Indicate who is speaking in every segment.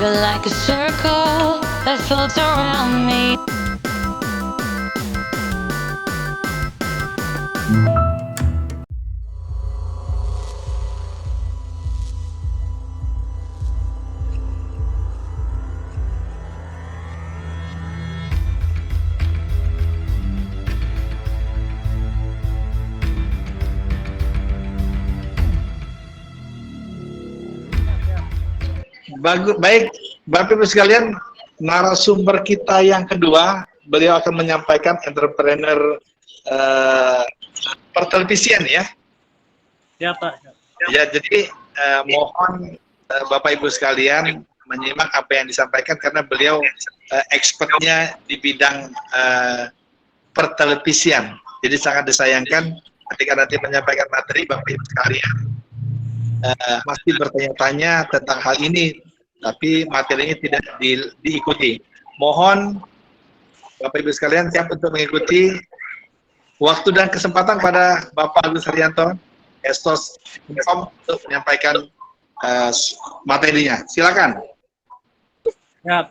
Speaker 1: feel like a circle that floats around me.
Speaker 2: Baik, Bapak Ibu sekalian, narasumber kita yang kedua, beliau akan menyampaikan entrepreneur pertelevisian ya.
Speaker 3: Ya Pak.
Speaker 2: Ya, jadi mohon Bapak Ibu sekalian menyimak apa yang disampaikan karena beliau expertnya di bidang pertelevisian. Jadi sangat disayangkan ketika nanti menyampaikan materi Bapak Ibu sekalian masih bertanya-tanya tentang hal ini, tapi materinya tidak diikuti. Mohon Bapak Ibu sekalian siap untuk mengikuti. Waktu dan kesempatan pada Bapak Agus Haryanto, Estos Infom untuk menyampaikan materinya. Silakan.
Speaker 3: Ya.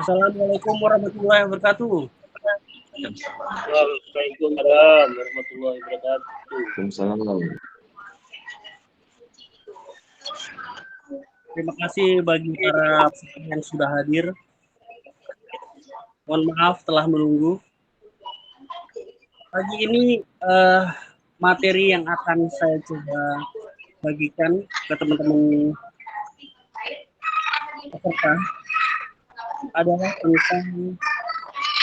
Speaker 3: Assalamualaikum warahmatullahi wabarakatuh.
Speaker 4: Waalaikumsalam warahmatullahi wabarakatuh.
Speaker 5: Waalaikumsalam.
Speaker 3: Terima kasih bagi para peserta yang sudah hadir. Mohon maaf telah menunggu. Pagi ini materi yang akan saya coba bagikan ke teman-teman peserta adalah tentang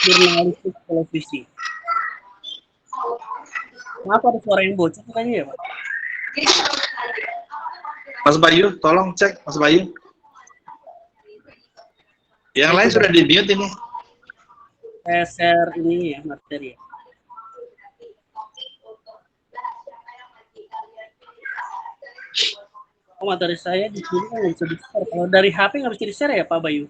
Speaker 3: jurnalistik televisi. Kenapa ada suara yang bocor katanya ya Pak?
Speaker 2: Mas Bayu, tolong cek Mas Bayu. Yang lain sudah di-mute ini.
Speaker 3: Saya share ini ya materi. Oh, materi saya di sini kan nggak bisa di-share. Kalau dari HP nggak bisa di-share ya Pak Bayu?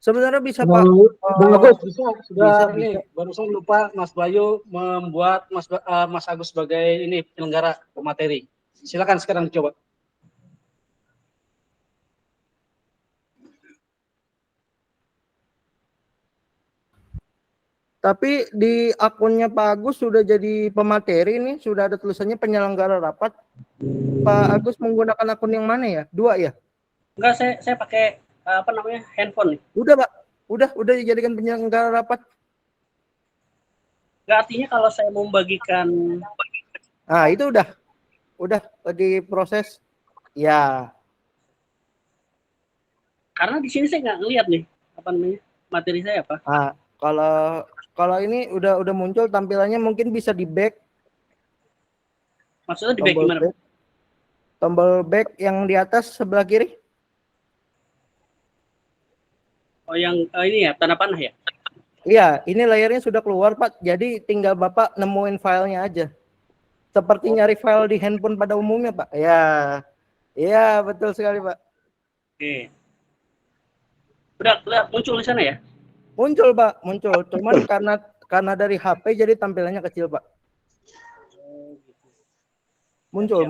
Speaker 4: Sebenarnya bisa Pak. Bagus, bisa. Sudah ini barusan lupa Mas Bayu membuat Mas Agus sebagai ini penyelenggara materi. Silakan sekarang coba.
Speaker 6: Tapi di akunnya Pak Agus sudah jadi pemateri nih, sudah ada tulisannya penyelenggara rapat. Pak Agus menggunakan akun yang mana ya? Dua ya?
Speaker 3: Enggak, saya pakai apa namanya handphone nih.
Speaker 6: Udah Pak, udah dijadikan penyelenggara rapat.
Speaker 3: Enggak, artinya kalau saya mau membagikan.
Speaker 6: Ah itu udah diproses. Ya.
Speaker 3: Karena di sini saya nggak ngeliat nih apa namanya materi saya apa.
Speaker 6: Ah kalau ini udah muncul tampilannya, mungkin bisa di back.
Speaker 3: Maksudnya di back gimana?
Speaker 6: Tombol back yang di atas sebelah kiri.
Speaker 3: Oh yang ini ya, tanda panah ya?
Speaker 6: Iya, ini layarnya sudah keluar Pak. Jadi tinggal Bapak nemuin filenya aja. Seperti nyari file di handphone pada umumnya Pak. Ya, iya betul sekali Pak.
Speaker 3: Oke. Udah muncul di sana ya?
Speaker 6: Muncul Pak, muncul. Cuman karena dari HP jadi tampilannya kecil Pak. Muncul.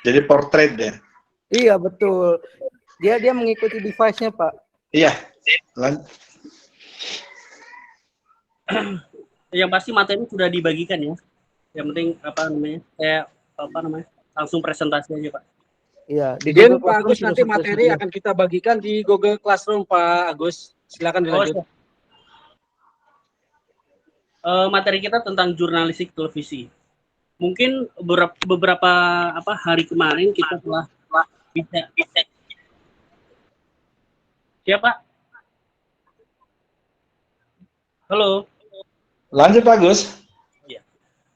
Speaker 2: Jadi portrait deh.
Speaker 6: Iya betul. Dia mengikuti device-nya Pak.
Speaker 2: Iya.
Speaker 3: Yang pasti materi sudah dibagikan ya. Yang penting langsung presentasi aja Pak.
Speaker 6: Iya.
Speaker 4: Izin Pak Agus, nanti materi akan kita bagikan di Google Classroom Pak Agus. Silakan dilanjut.
Speaker 3: Materi kita tentang jurnalistik televisi. Mungkin beberapa hari kemarin kita telah bisa. Siapa? Halo.
Speaker 2: Lanjut Pak Agus.
Speaker 3: Ya.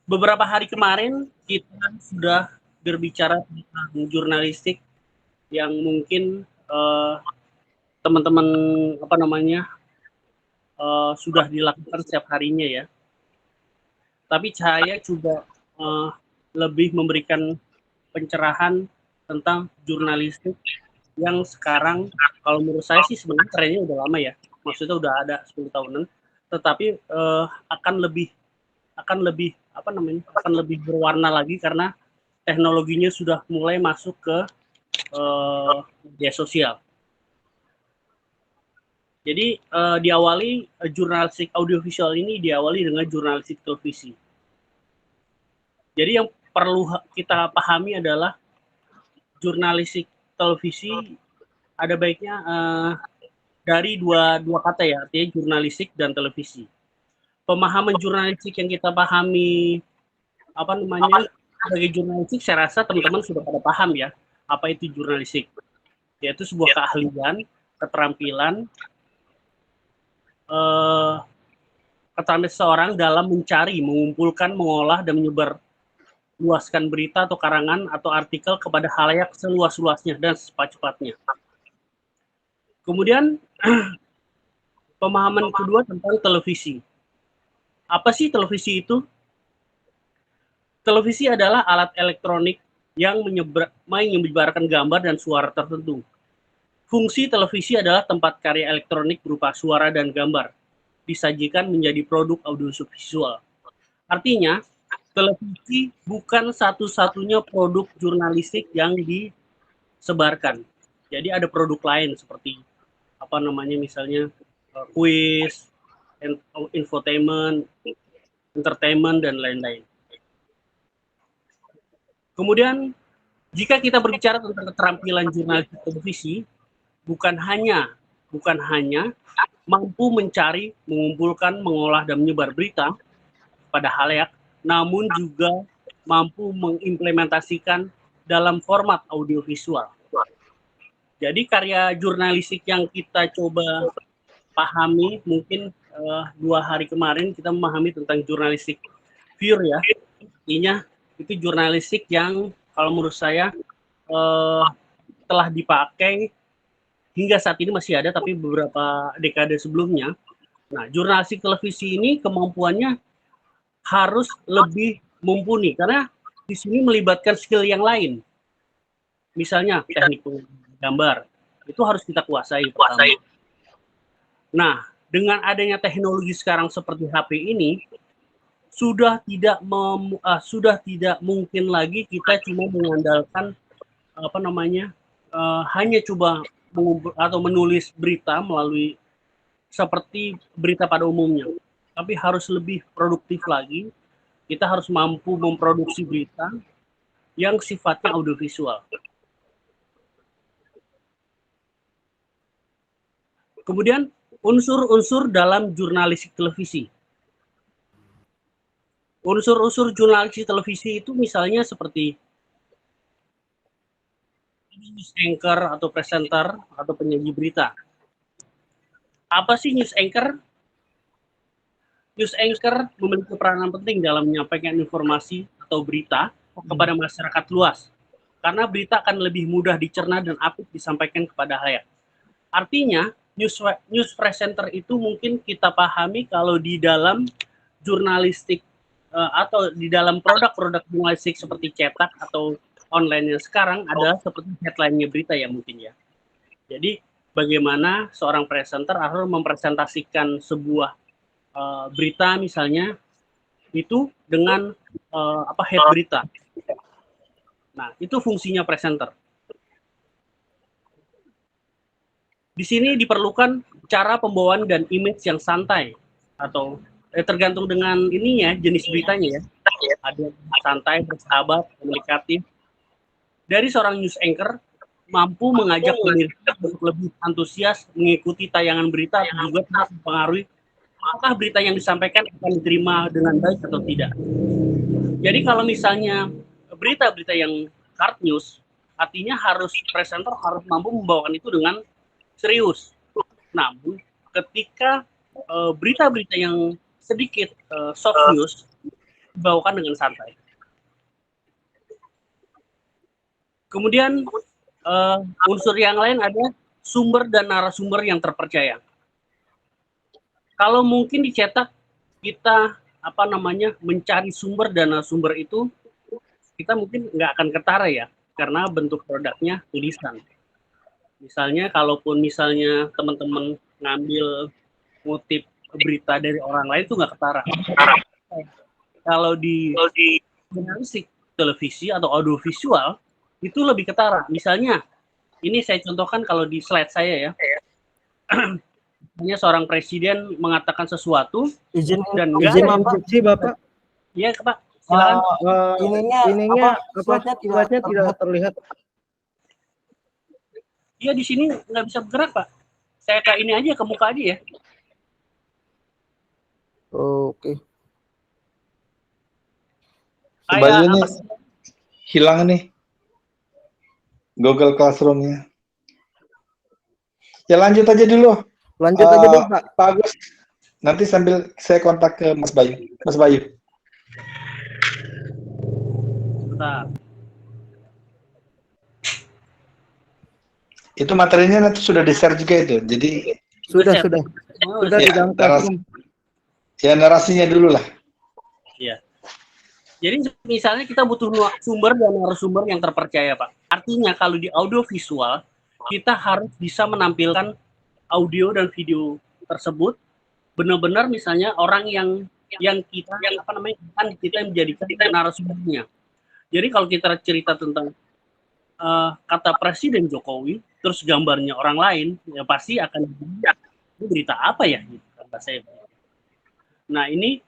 Speaker 3: Beberapa hari kemarin kita sudah berbicara tentang jurnalistik yang mungkin teman-teman sudah dilakukan setiap harinya ya. Tapi saya juga lebih memberikan pencerahan tentang jurnalistik yang sekarang kalau menurut saya sih sebenarnya trennya udah lama ya. Maksudnya udah ada 10 tahunan, tetapi akan lebih akan lebih berwarna lagi karena teknologinya sudah mulai masuk ke media sosial. Jadi diawali jurnalistik audiovisual ini diawali dengan jurnalistik televisi. Jadi yang perlu kita pahami adalah jurnalistik televisi ada baiknya dari dua kata ya, artinya jurnalistik dan televisi. Pemahaman jurnalistik yang kita pahami sebagai jurnalistik, saya rasa teman-teman sudah pada paham ya apa itu jurnalistik, yaitu sebuah keahlian, keterampilan seseorang dalam mencari, mengumpulkan, mengolah, dan menyebar luaskan berita atau karangan atau artikel kepada khalayak seluas-luasnya dan secepat-cepatnya. Kemudian pemahaman kedua tentang televisi. Apa sih televisi itu? Televisi adalah alat elektronik yang menyebarkan gambar dan suara tertentu. Fungsi televisi adalah tempat karya elektronik berupa suara dan gambar disajikan menjadi produk audiovisual. Artinya, televisi bukan satu-satunya produk jurnalistik yang disebarkan. Jadi ada produk lain seperti misalnya kuis, infotainment, entertainment, dan lain-lain. Kemudian, jika kita berbicara tentang keterampilan jurnalistik televisi, bukan hanya mampu mencari, mengumpulkan, mengolah, dan menyebar berita pada khalayak, namun juga mampu mengimplementasikan dalam format audiovisual. Jadi karya jurnalistik yang kita coba pahami, mungkin 2 hari kemarin kita memahami tentang jurnalistik pure ya. Artinya itu jurnalistik yang kalau menurut saya telah dipakai hingga saat ini masih ada, tapi beberapa dekade sebelumnya. Nah, jurnalistik televisi ini kemampuannya harus lebih mumpuni karena di sini melibatkan skill yang lain. Misalnya teknik gambar itu harus kita kuasai. Nah, dengan adanya teknologi sekarang seperti HP ini sudah tidak mungkin lagi kita cuma mengandalkan hanya coba mengumpul atau menulis berita melalui seperti berita pada umumnya, tapi harus lebih produktif lagi. Kita harus mampu memproduksi berita yang sifatnya audiovisual. Kemudian unsur-unsur dalam jurnalistik televisi. Unsur-unsur jurnalistik televisi itu misalnya seperti news anchor atau presenter atau penyaji berita. Apa sih news anchor? News anchor memiliki peranan penting dalam menyampaikan informasi atau berita kepada masyarakat luas. Karena berita akan lebih mudah dicerna dan apik disampaikan kepada khalayak. Artinya, news presenter itu mungkin kita pahami kalau di dalam jurnalistik atau di dalam produk-produk jurnalistik seperti cetak atau online yang sekarang ada seperti headline-nya berita ya mungkin ya. Jadi bagaimana seorang presenter harus mempresentasikan sebuah berita misalnya itu dengan head berita. Nah, itu fungsinya presenter. Di sini diperlukan cara pembawaan dan image yang santai atau tergantung dengan ininya jenis beritanya ya. Ada santai, bersahabat, komunikatif. Dari seorang news anchor mampu mengajak pemirsa untuk lebih antusias mengikuti tayangan berita atau juga mempengaruhi apakah berita yang disampaikan akan diterima dengan baik atau tidak. Jadi kalau misalnya berita-berita yang hard news, artinya presenter harus mampu membawakan itu dengan serius. Namun ketika berita-berita yang sedikit soft news dibawakan dengan santai. Kemudian unsur yang lain ada sumber dan narasumber yang terpercaya. Kalau mungkin dicetak kita mencari sumber dan narasumber itu kita mungkin nggak akan ketara ya karena bentuk produknya tulisan. Misalnya kalaupun teman-teman ngambil ngutip berita dari orang lain itu nggak ketara. Kalau di jurnalistik televisi atau audiovisual itu lebih ketara. Misalnya, ini saya contohkan kalau di slide saya ya. Hanya seorang presiden mengatakan sesuatu
Speaker 6: Izin
Speaker 3: dan
Speaker 6: izin
Speaker 3: nggak ada.
Speaker 6: interupsi Bapak.
Speaker 3: Iya, Pak. Silakan.
Speaker 6: Ininya slide-nya tidak terlihat.
Speaker 3: Iya, di sini nggak bisa bergerak, Pak. Saya ke ini aja, ke muka aja ya.
Speaker 6: Oke.
Speaker 2: Bayu
Speaker 3: Kayak
Speaker 2: nih
Speaker 3: apa sih?
Speaker 2: hilang nih Google Classroom-nya. Ya lanjut aja dulu.
Speaker 6: Lanjut aja dulu, Pak.
Speaker 2: Pak Agus. Nanti sambil saya kontak ke Mas Bayu. Mas Bayu.
Speaker 3: Bentar.
Speaker 2: Itu materinya nanti sudah di-share juga itu. Jadi
Speaker 6: Sudah.
Speaker 3: Oh,
Speaker 6: Sudah
Speaker 2: ya,
Speaker 6: di dalam classroom.
Speaker 2: narasinya dulu lah.
Speaker 3: Iya. Jadi misalnya kita butuh sumber dan narasumber yang terpercaya, Pak. Artinya kalau di audiovisual kita harus bisa menampilkan audio dan video tersebut benar-benar misalnya orang yang kita menjadikan narasumbernya. Jadi kalau kita cerita tentang kata Presiden Jokowi, terus gambarnya orang lain, ya pasti akan ini berita apa ya? Gitu, kata saya. Nah ini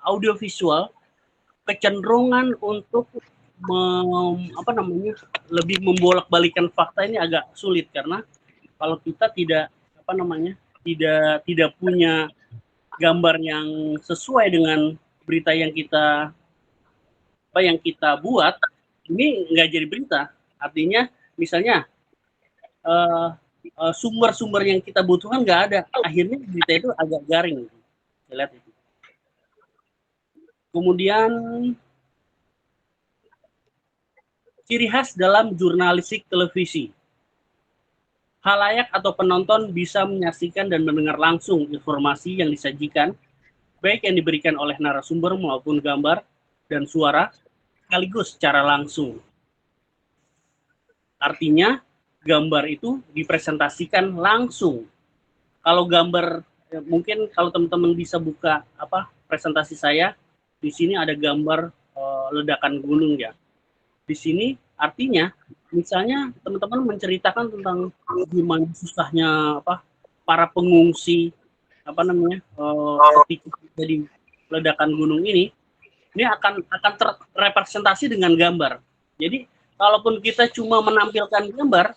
Speaker 3: audiovisual kecenderungan untuk lebih membolak-balikan fakta ini agak sulit karena kalau kita tidak punya gambar yang sesuai dengan berita yang kita buat, ini nggak jadi berita. Artinya misalnya sumber-sumber yang kita butuhkan nggak ada, akhirnya berita itu agak garing. Lihat itu. Kemudian ciri khas dalam jurnalistik televisi. Halayak atau penonton bisa menyaksikan dan mendengar langsung informasi yang disajikan, baik yang diberikan oleh narasumber maupun gambar dan suara, sekaligus secara langsung. Artinya, gambar itu dipresentasikan langsung. Kalau gambar, mungkin kalau teman-teman bisa buka presentasi saya, di sini ada gambar ledakan gunung ya. Di sini artinya misalnya teman-teman menceritakan tentang gimana susahnya para pengungsi ketika jadi ledakan gunung ini akan terrepresentasi dengan gambar. Jadi kalaupun kita cuma menampilkan gambar,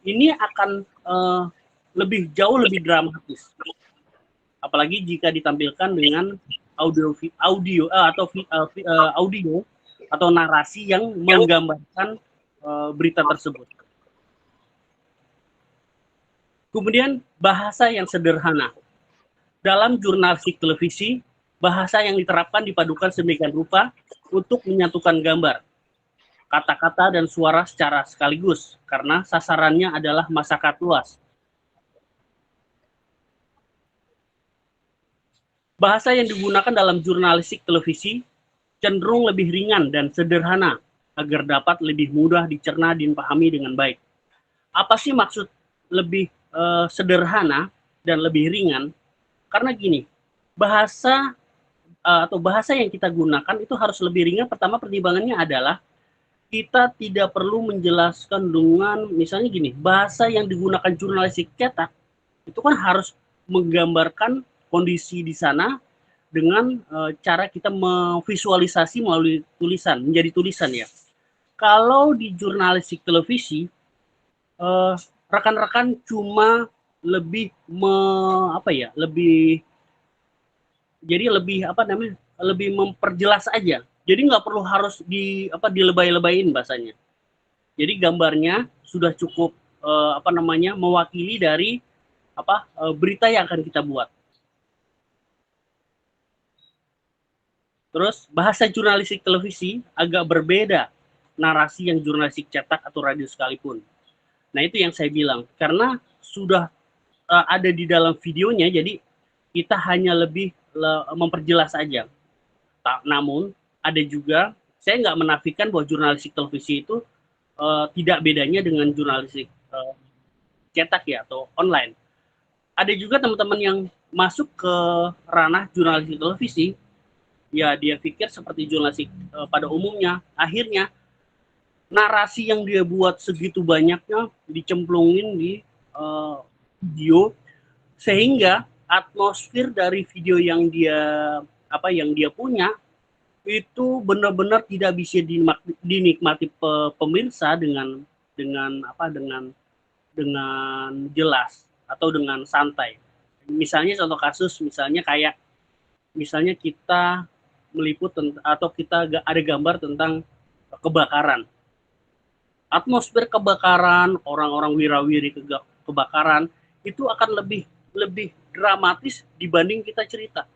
Speaker 3: ini akan jauh lebih dramatis. Apalagi jika ditampilkan dengan audio atau narasi yang menggambarkan berita tersebut. Kemudian bahasa yang sederhana. Dalam jurnalistik televisi, bahasa yang diterapkan dipadukan sedemikian rupa untuk menyatukan gambar, kata-kata dan suara secara sekaligus karena sasarannya adalah masyarakat luas. Bahasa yang digunakan dalam jurnalistik televisi cenderung lebih ringan dan sederhana agar dapat lebih mudah dicerna dan dipahami dengan baik. Apa sih maksud lebih sederhana dan lebih ringan? Karena gini, bahasa yang kita gunakan itu harus lebih ringan. Pertama pertimbangannya adalah kita tidak perlu menjelaskan dengan misalnya gini, bahasa yang digunakan jurnalistik cetak itu kan harus menggambarkan kondisi di sana dengan cara kita memvisualisasi melalui tulisan, menjadi tulisan ya. Kalau di jurnalistik televisi, rekan-rekan cuma lebih lebih memperjelas aja. Jadi nggak perlu harus dilebay-lebayin bahasanya. Jadi gambarnya sudah cukup mewakili dari berita yang akan kita buat. Terus bahasa jurnalistik televisi agak berbeda narasi yang jurnalistik cetak atau radio sekalipun. Nah itu yang saya bilang, karena sudah ada di dalam videonya, jadi kita hanya lebih memperjelas saja. Namun ada juga, saya nggak menafikan bahwa jurnalistik televisi itu tidak bedanya dengan jurnalistik cetak ya atau online. Ada juga teman-teman yang masuk ke ranah jurnalistik televisi ya dia pikir seperti jurnalistik pada umumnya. Akhirnya narasi yang dia buat segitu banyaknya dicemplungin di video, sehingga atmosfer dari video yang dia punya itu benar-benar tidak bisa dinikmati pemirsa dengan jelas atau dengan santai. Misalnya contoh kasus, misalnya kita meliput atau kita ada gambar tentang kebakaran. Atmosfer kebakaran, orang-orang wirawiri kebakaran itu akan lebih dramatis dibanding kita cerita.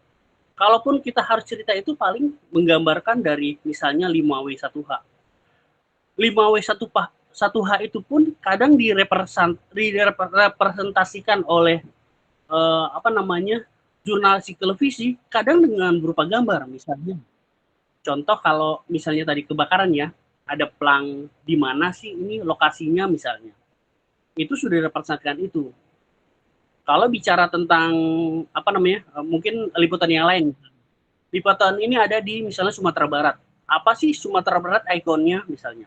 Speaker 3: Kalaupun kita harus cerita itu paling menggambarkan dari misalnya 5W1H. 5W1H itu pun kadang direpresentasikan oleh jurnalistik televisi, kadang dengan berupa gambar. Misalnya contoh kalau misalnya tadi kebakaran ya, ada pelang di mana sih ini lokasinya misalnya, itu sudah direpresentasikan itu. Kalau bicara tentang mungkin liputan yang lain, liputan ini ada di misalnya Sumatera Barat. Apa sih Sumatera Barat ikonnya misalnya?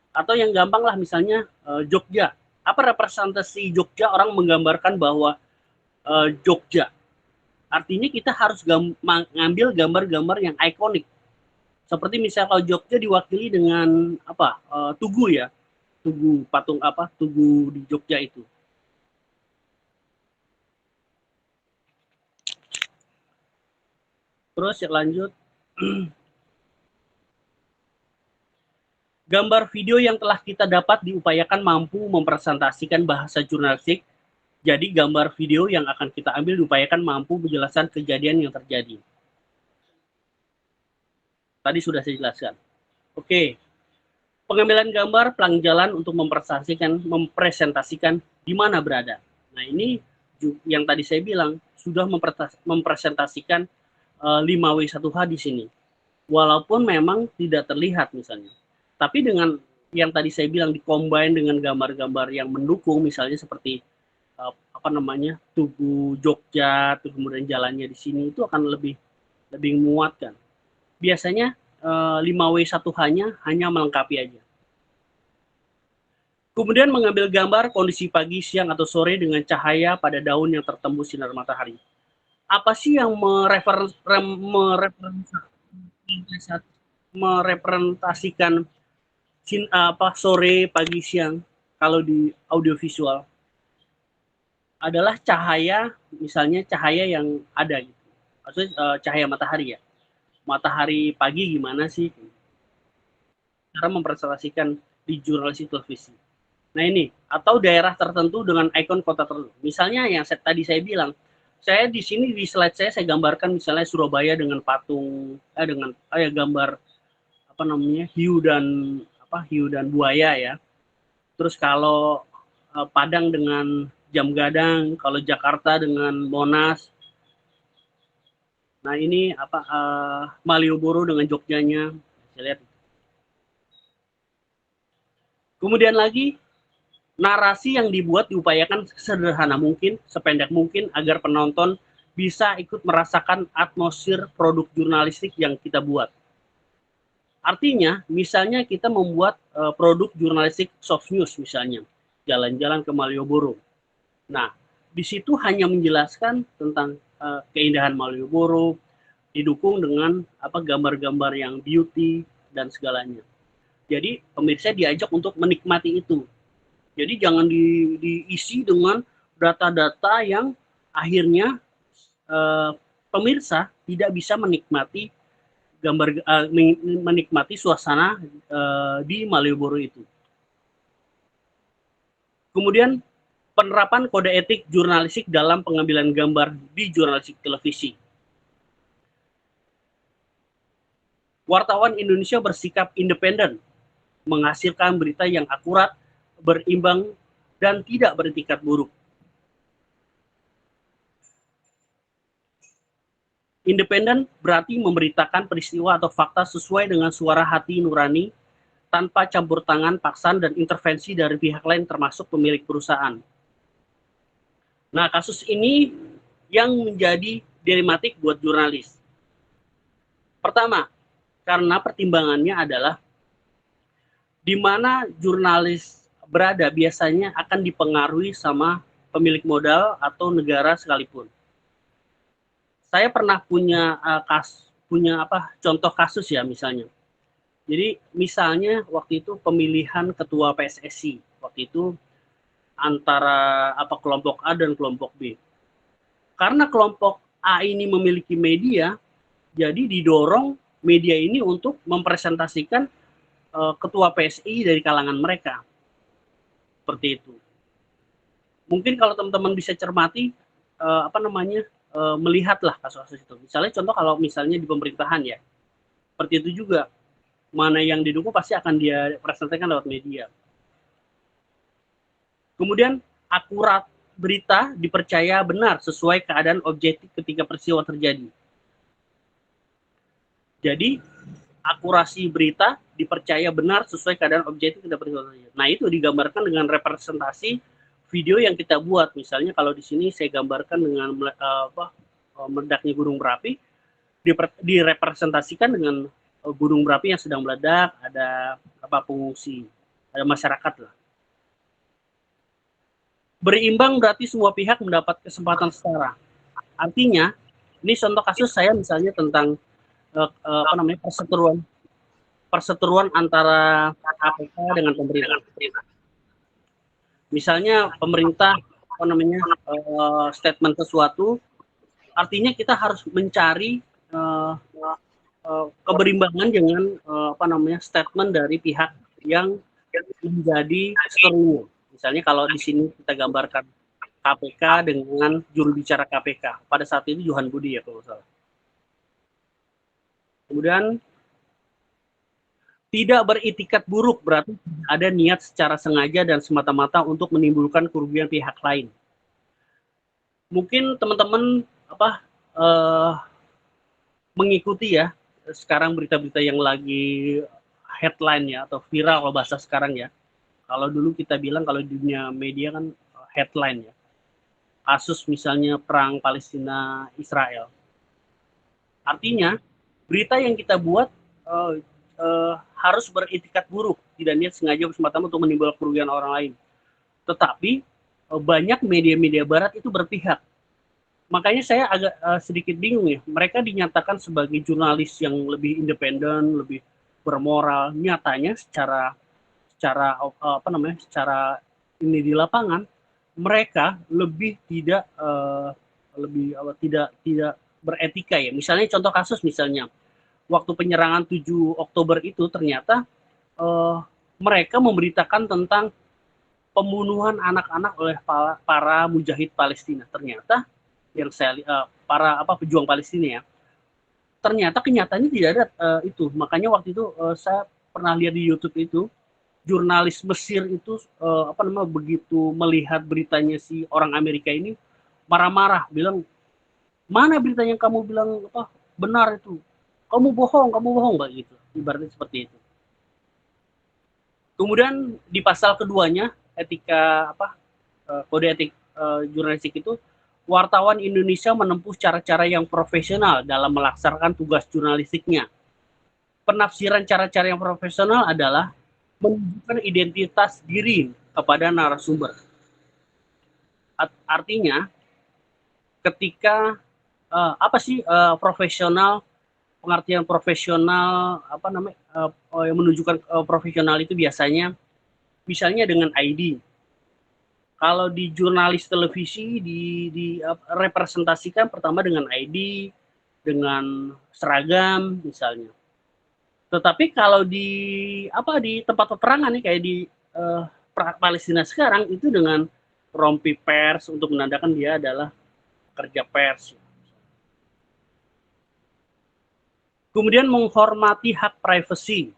Speaker 3: Atau yang gampang lah misalnya Jogja. Apa representasi Jogja? Orang menggambarkan bahwa Jogja. Artinya kita harus ngambil gambar-gambar yang ikonik. Seperti misalnya kalau Jogja diwakili dengan Tugu ya. Tugu patung Tugu di Jogja itu. Terus yang lanjut, gambar video yang telah kita dapat diupayakan mampu mempresentasikan bahasa jurnalistik. Jadi gambar video yang akan kita ambil diupayakan mampu menjelaskan kejadian yang terjadi. Tadi sudah saya jelaskan. Oke, pengambilan gambar pelang jalan untuk mempresentasikan di mana berada. Nah ini yang tadi saya bilang sudah mempresentasikan 5W1H di sini. Walaupun memang tidak terlihat misalnya. Tapi dengan yang tadi saya bilang dikombin dengan gambar-gambar yang mendukung misalnya seperti Tugu Jogja, kemudian jalannya di sini itu akan lebih menguatkan. Biasanya 5W1H-nya hanya melengkapi aja. Kemudian mengambil gambar kondisi pagi, siang, atau sore dengan cahaya pada daun yang tertembus sinar matahari. Apa sih yang merepresentasikan sore, pagi, siang kalau di audiovisual? Adalah cahaya, misalnya cahaya yang ada gitu. Maksudnya cahaya matahari ya. Matahari pagi gimana sih? Cara mempresentasikan di jurnalistik televisi. Nah ini, atau daerah tertentu dengan ikon kota tertentu. Misalnya yang tadi saya bilang, saya di sini di slide saya gambarkan misalnya Surabaya dengan patung gambar hiu dan buaya ya. Terus kalau Padang dengan Jam Gadang, kalau Jakarta dengan Monas. Nah ini Malioboro dengan Jogjanya. Saya lihat. Kemudian lagi narasi yang dibuat diupayakan sederhana mungkin, sependek mungkin agar penonton bisa ikut merasakan atmosfer produk jurnalistik yang kita buat. Artinya, misalnya kita membuat produk jurnalistik soft news misalnya, jalan-jalan ke Malioboro. Nah, di situ hanya menjelaskan tentang keindahan Malioboro, didukung dengan gambar-gambar yang beauty dan segalanya. Jadi pemirsa diajak untuk menikmati itu. Jadi jangan diisi dengan data-data yang akhirnya pemirsa tidak bisa menikmati menikmati suasana di Malioboro itu. Kemudian penerapan kode etik jurnalistik dalam pengambilan gambar di jurnalistik televisi. Wartawan Indonesia bersikap independen, menghasilkan berita yang akurat, berimbang, dan tidak beretikat buruk. Independen berarti memberitakan peristiwa atau fakta sesuai dengan suara hati nurani, tanpa campur tangan, paksaan, dan intervensi dari pihak lain termasuk pemilik perusahaan. Nah, kasus ini yang menjadi dilematik buat jurnalis. Pertama, karena pertimbangannya adalah di mana jurnalis berada biasanya akan dipengaruhi sama pemilik modal atau negara sekalipun. Saya pernah punya contoh kasus ya misalnya. Jadi misalnya waktu itu pemilihan ketua PSSI waktu itu antara kelompok A dan kelompok B. Karena kelompok A ini memiliki media, jadi didorong media ini untuk mempresentasikan ketua PSI dari kalangan mereka. Seperti itu. Mungkin kalau teman-teman bisa cermati melihatlah kasus-kasus itu. Misalnya contoh kalau misalnya di pemerintahan ya. Seperti itu juga. Mana yang didukung pasti akan dia presentasikan lewat media. Kemudian akurat berita dipercaya benar sesuai keadaan objektif ketika peristiwa terjadi. Jadi akurasi berita dipercaya benar sesuai keadaan objektif ketika peristiwa terjadi. Nah itu digambarkan dengan representasi video yang kita buat. Misalnya kalau di sini saya gambarkan dengan meledaknya gunung berapi, direpresentasikan dengan gunung berapi yang sedang meledak, ada pengungsi, ada masyarakat lah. Berimbang berarti semua pihak mendapat kesempatan setara. Artinya, ini contoh kasus saya misalnya tentang perseteruan antara KPK dengan pemerintah. Misalnya pemerintah statement sesuatu, artinya kita harus mencari keberimbangan dengan statement dari pihak yang menjadi seteru. Misalnya kalau di sini kita gambarkan KPK dengan juru bicara KPK. Pada saat itu Johan Budi ya kalau salah. Kemudian tidak beritikat buruk berarti ada niat secara sengaja dan semata-mata untuk menimbulkan kerugian pihak lain. Mungkin teman-teman mengikuti ya sekarang berita-berita yang lagi headline ya atau viral kalau bahasa sekarang ya. Kalau dulu kita bilang kalau di dunia media kan headline ya. Kasus misalnya perang Palestina Israel. Artinya berita yang kita buat harus beritikat buruk, tidak niat sengaja semata-mata untuk menimbulkan kerugian orang lain. Tetapi banyak media-media barat itu berpihak. Makanya saya agak sedikit bingung ya. Mereka dinyatakan sebagai jurnalis yang lebih independen, lebih bermoral. Nyatanya secara ini di lapangan mereka lebih tidak beretika ya. Misalnya contoh kasus misalnya waktu penyerangan 7 Oktober itu ternyata mereka memberitakan tentang pembunuhan anak-anak oleh para mujahid Palestina. Ternyata yang saya para pejuang Palestina ya. Ternyata kenyataannya tidak ada itu. Makanya waktu itu saya pernah lihat di YouTube itu jurnalis Mesir itu begitu melihat beritanya si orang Amerika ini marah-marah bilang, "Mana berita yang kamu bilang benar itu? Kamu bohong, Mbak," gitu. Ibaratnya seperti itu. Kemudian di pasal keduanya etika kode etik jurnalistik itu wartawan Indonesia menempuh cara-cara yang profesional dalam melaksanakan tugas jurnalistiknya. Penafsiran cara-cara yang profesional adalah menunjukkan identitas diri kepada narasumber. Artinya ketika profesional, pengertian profesional yang menunjukkan profesional itu biasanya misalnya dengan ID. Kalau di jurnalis televisi direpresentasikan pertama dengan ID, dengan seragam misalnya. Tetapi kalau di tempat peperangan nih kayak di Palestina sekarang itu dengan rompi pers untuk menandakan dia adalah kerja pers. Kemudian menghormati hak privasi.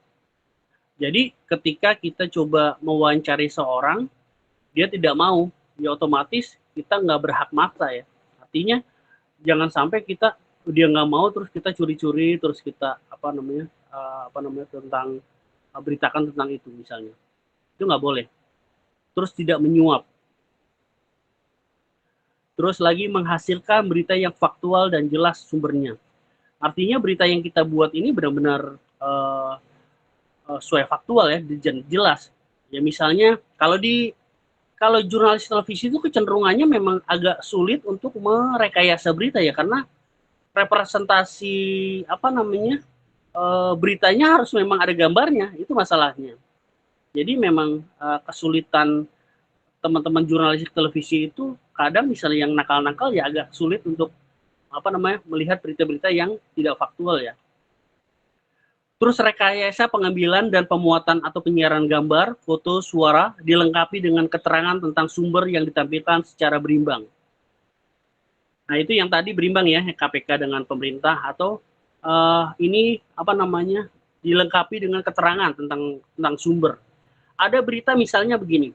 Speaker 3: Jadi ketika kita coba mewawancari seorang, dia tidak mau, ya otomatis kita nggak berhak maksa ya. Artinya jangan sampai dia nggak mau terus kita curi-curi, terus kita beritakan tentang itu misalnya. Itu nggak boleh. Terus tidak menyuap. Terus lagi menghasilkan berita yang faktual dan jelas sumbernya. Artinya berita yang kita buat ini benar-benar sesuai faktual ya, jelas. Ya misalnya kalau jurnalis televisi itu kecenderungannya memang agak sulit untuk merekayasa berita ya, karena representasi beritanya harus memang ada gambarnya, itu masalahnya. Jadi memang kesulitan teman-teman jurnalis televisi itu kadang misalnya yang nakal-nakal ya agak sulit untuk melihat berita-berita yang tidak faktual ya. Terus rekayasa pengambilan dan pemuatan atau penyiaran gambar, foto, suara dilengkapi dengan keterangan tentang sumber yang ditampilkan secara berimbang. Nah itu yang tadi berimbang ya, KPK dengan pemerintah, atau ini dilengkapi dengan keterangan tentang sumber. Ada berita misalnya begini,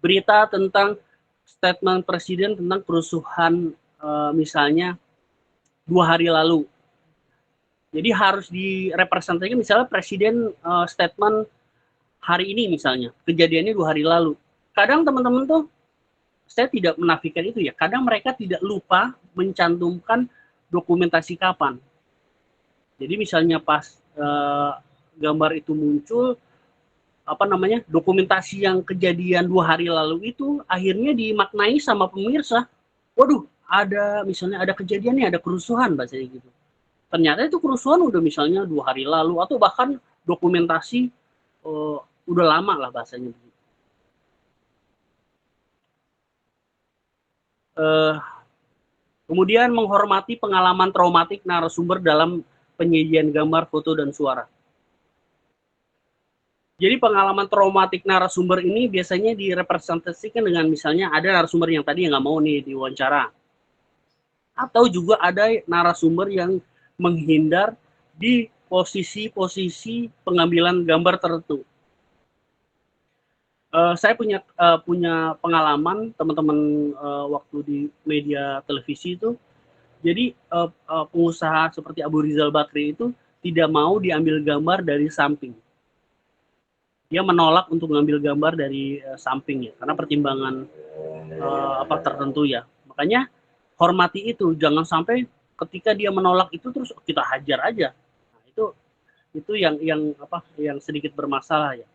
Speaker 3: berita tentang statement presiden tentang kerusuhan misalnya 2 hari lalu. Jadi harus direpresentasikan misalnya presiden statement hari ini misalnya, kejadiannya 2 hari lalu. Kadang teman-teman tuh, saya tidak menafikan itu ya, kadang mereka tidak lupa mencantumkan dokumentasi kapan. Jadi misalnya pas gambar itu muncul, dokumentasi yang kejadian 2 hari lalu itu akhirnya dimaknai sama pemirsa, waduh misalnya ada kejadian nih, ada kerusuhan bahasanya gitu. Ternyata itu kerusuhan udah misalnya 2 hari lalu, atau bahkan dokumentasi udah lama lah bahasanya. Kemudian menghormati pengalaman traumatik narasumber dalam penyajian gambar, foto, dan suara. Jadi pengalaman traumatik narasumber ini biasanya direpresentasikan dengan misalnya ada narasumber yang tadi yang nggak mau nih diwawancara. Atau juga ada narasumber yang menghindar di posisi-posisi pengambilan gambar tertentu. Saya punya pengalaman teman-teman waktu di media televisi itu. Jadi pengusaha seperti Abu Rizal Bakri itu tidak mau diambil gambar dari samping. Dia menolak untuk mengambil gambar dari samping ya, karena pertimbangan tertentu ya. Makanya hormati itu, jangan sampai ketika dia menolak itu terus kita hajar aja. Nah, itu yang sedikit bermasalah ya.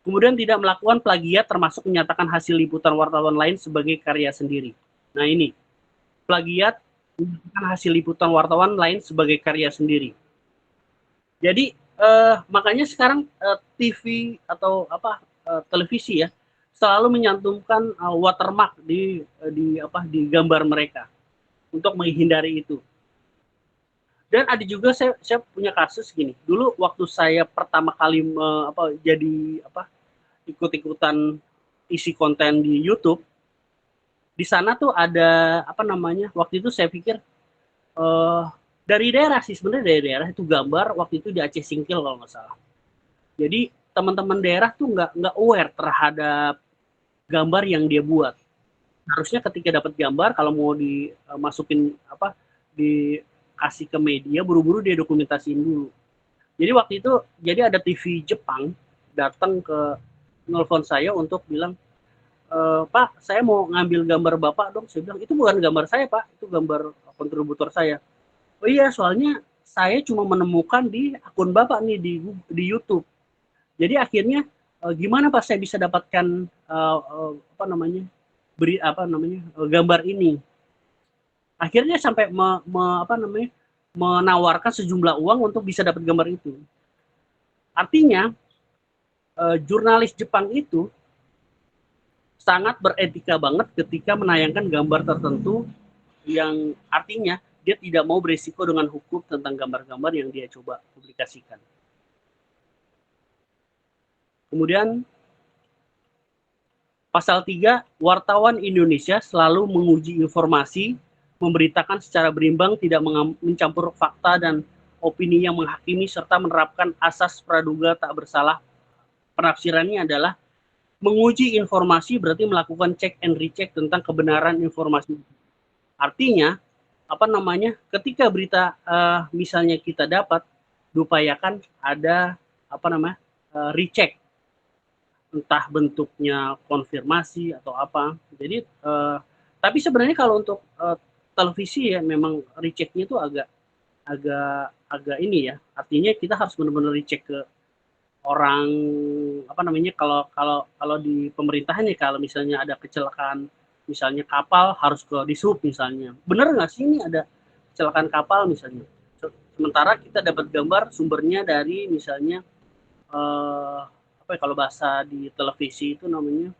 Speaker 3: Kemudian tidak melakukan plagiat, termasuk menyatakan hasil liputan wartawan lain sebagai karya sendiri. Nah ini, plagiat menyatakan hasil liputan wartawan lain sebagai karya sendiri. Jadi makanya sekarang TV atau televisi ya selalu menyantumkan watermark di gambar mereka untuk menghindari itu. Dan ada juga saya punya kasus gini. Dulu waktu saya pertama kali ikut-ikutan isi konten di YouTube, di sana tuh ada waktu itu saya pikir dari daerah sih, sebenarnya dari daerah itu gambar waktu itu di Aceh Singkil kalau nggak salah. Jadi teman-teman daerah tuh nggak aware terhadap gambar yang dia buat. Harusnya ketika dapat gambar, kalau mau dimasukin dikasih ke media, buru-buru dia dokumentasiin dulu. Jadi waktu itu ada TV Jepang datang ke nelfon saya untuk bilang, Pak, saya mau ngambil gambar Bapak dong. Saya bilang, itu bukan gambar saya Pak, itu gambar kontributor saya. Oh iya, soalnya saya cuma menemukan di akun Bapak nih di YouTube. Jadi akhirnya gimana Pak saya bisa dapatkan gambar ini? Akhirnya sampai menawarkan sejumlah uang untuk bisa dapat gambar itu. Artinya jurnalis Jepang itu sangat beretika banget ketika menayangkan gambar tertentu yang artinya dia tidak mau berisiko dengan hukum tentang gambar-gambar yang dia coba publikasikan. Kemudian pasal 3, wartawan Indonesia selalu menguji informasi, memberitakan secara berimbang, tidak mencampur fakta dan opini yang menghakimi, serta menerapkan asas praduga tak bersalah. Penafsirannya adalah menguji informasi berarti melakukan cek and recheck tentang kebenaran informasi. Artinya ketika berita misalnya kita dapat, diupayakan ada recheck, entah bentuknya konfirmasi atau apa. Jadi tapi sebenarnya kalau untuk televisi ya memang rechecknya itu agak ini ya. Artinya kita harus benar-benar recheck ke orang apa namanya, kalau di pemerintahan ya, kalau misalnya ada kecelakaan misalnya kapal harus ke Dishub misalnya. Bener nggak sih ini ada kecelakaan kapal misalnya? Sementara kita dapat gambar sumbernya dari misalnya apa ya, kalau bahasa di televisi itu namanya,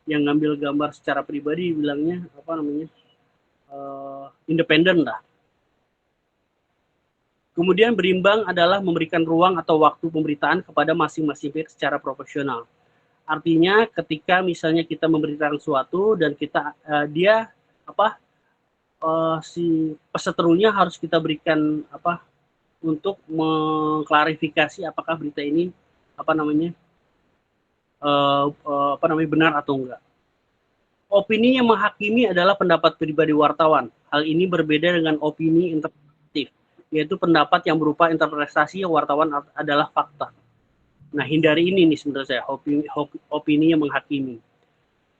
Speaker 3: yang ngambil gambar secara pribadi bilangnya apa namanya, independen lah. Kemudian berimbang adalah memberikan ruang atau waktu pemberitaan kepada masing-masing pihak secara profesional. Artinya ketika misalnya kita memberitakan sesuatu dan kita dia apa si peseterunya harus kita berikan apa untuk mengklarifikasi apakah berita ini apa namanya benar atau enggak. Opini yang menghakimi adalah pendapat pribadi wartawan. Hal ini berbeda dengan opini interpretatif, yaitu pendapat yang berupa interpretasi wartawan adalah fakta. Nah, hindari ini nih sebenarnya saya, opini yang menghakimi.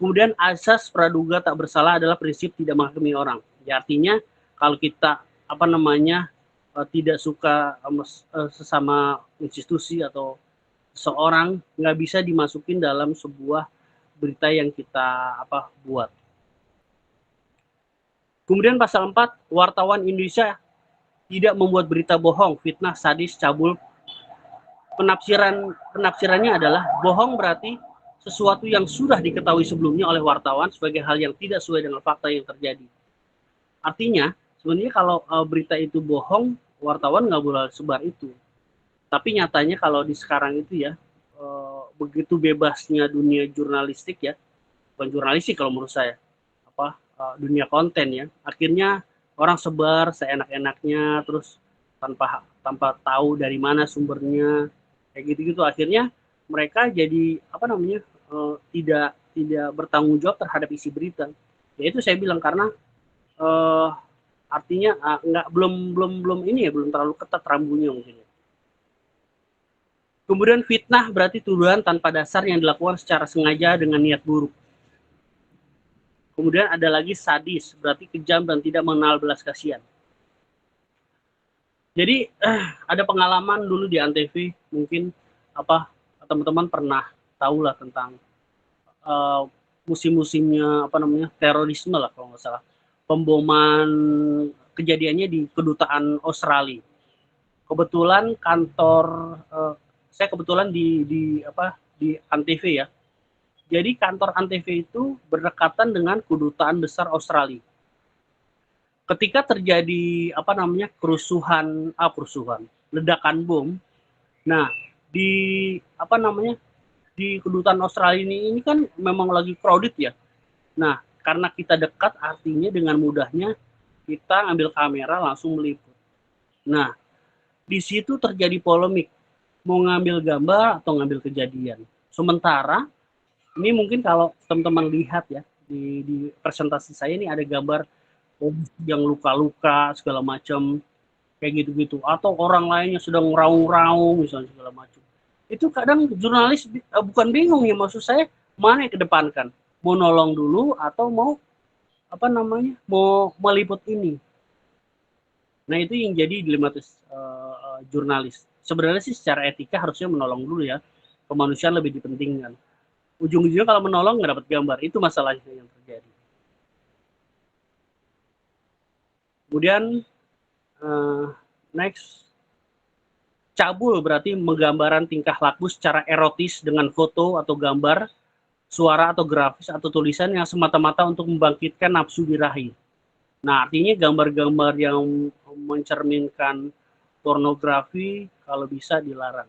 Speaker 3: Kemudian asas praduga tak bersalah adalah prinsip tidak menghakimi orang. Ya, artinya kalau kita apa namanya tidak suka sesama institusi atau seorang, nggak bisa dimasukin dalam sebuah berita yang kita buat. Kemudian pasal 4, wartawan Indonesia tidak membuat berita bohong, fitnah, sadis, cabul. Penafsirannya adalah bohong berarti sesuatu yang sudah diketahui sebelumnya oleh wartawan sebagai hal yang tidak sesuai dengan fakta yang terjadi. Artinya, sebenarnya kalau berita itu bohong, wartawan nggak boleh sebar itu. Tapi nyatanya kalau di sekarang itu ya, begitu bebasnya dunia jurnalistik ya, bukan jurnalistik kalau menurut saya, dunia konten ya, akhirnya orang sebar seenak-enaknya, terus tanpa tahu dari mana sumbernya, kayak gitu-gitu. Akhirnya mereka jadi tidak bertanggung jawab terhadap isi berita. Ya itu saya bilang karena artinya belum terlalu ketat rambunya mungkin. Kemudian fitnah berarti tuduhan tanpa dasar yang dilakukan secara sengaja dengan niat buruk. Kemudian ada lagi sadis, berarti kejam dan tidak mengenal belas kasihan. Jadi ada pengalaman dulu di Antv, mungkin teman-teman pernah tahu lah tentang musim-musimnya terorisme lah kalau nggak salah. Pemboman kejadiannya di kedutaan Australia. Kebetulan kantor saya kebetulan di Antv ya. Jadi kantor Antv itu berdekatan dengan kedutaan besar Australia. Ketika terjadi ledakan bom. Nah, di kedutaan Australia ini kan memang lagi crowded ya. Nah, karena kita dekat artinya dengan mudahnya kita ambil kamera langsung meliput. Nah, di situ terjadi polemik mau ngambil gambar atau ngambil kejadian. Sementara ini mungkin kalau teman-teman lihat ya di presentasi saya ini ada gambar yang luka-luka segala macam kayak gitu-gitu, atau orang lainnya sedang raung-raung misalnya segala macam. Itu kadang jurnalis bukan bingung ya, maksud saya mana yang kedepankan, mau nolong dulu atau mau mau meliput ini. Nah itu yang jadi dilematis jurnalis. Sebenarnya sih secara etika harusnya menolong dulu ya, kemanusiaan lebih dipentingkan. Ujung-ujungnya kalau menolong nggak dapat gambar, itu masalahnya yang terjadi. Kemudian next, cabul berarti menggambaran tingkah laku secara erotis dengan foto atau gambar, suara atau grafis atau tulisan yang semata-mata untuk membangkitkan nafsu birahi. Nah artinya gambar-gambar yang mencerminkan pornografi kalau bisa dilarang.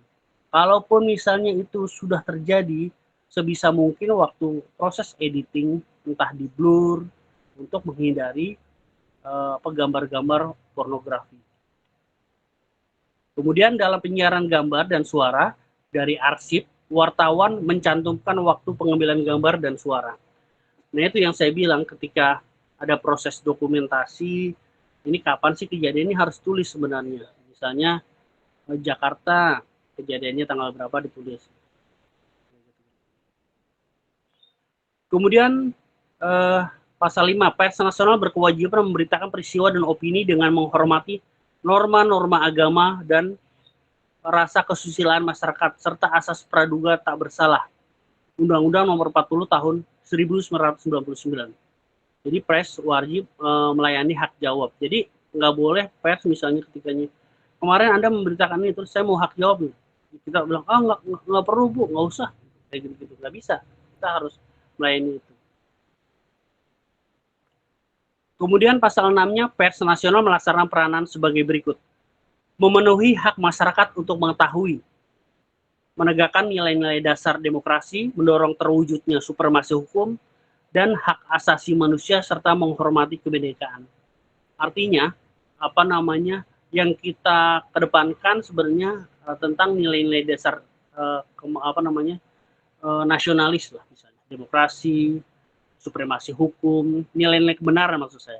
Speaker 3: Kalaupun misalnya itu sudah terjadi, sebisa mungkin waktu proses editing entah di blur untuk menghindari gambar-gambar pornografi. Kemudian dalam penyiaran gambar dan suara dari arsip, wartawan mencantumkan waktu pengambilan gambar dan suara. Nah itu yang saya bilang ketika ada proses dokumentasi, ini kapan sih kejadian ini harus tulis sebenarnya. Misalnya Jakarta kejadiannya tanggal berapa ditulis. Kemudian Pasal 5, pers nasional berkewajiban memberitakan peristiwa dan opini dengan menghormati norma-norma agama dan rasa kesusilaan masyarakat serta asas praduga tak bersalah. Undang-Undang Nomor 40 Tahun 1999. Jadi pers wajib melayani hak jawab. Jadi nggak boleh pers misalnya ketikanya kemarin Anda memberitakan ini terus saya mau hak jawab nih. Kita bilang nggak perlu Bu, nggak usah kayak gitu, nggak bisa. Kita harus melayani itu. Kemudian pasal 6-nya pers nasional melaksanakan peranan sebagai berikut. Memenuhi hak masyarakat untuk mengetahui, menegakkan nilai-nilai dasar demokrasi, mendorong terwujudnya supremasi hukum, dan hak asasi manusia, serta menghormati kebinekaan. Artinya, yang kita kedepankan sebenarnya tentang nilai-nilai dasar nasionalis lah, misalnya demokrasi, supremasi hukum, nilai-nilai kebenaran maksud saya,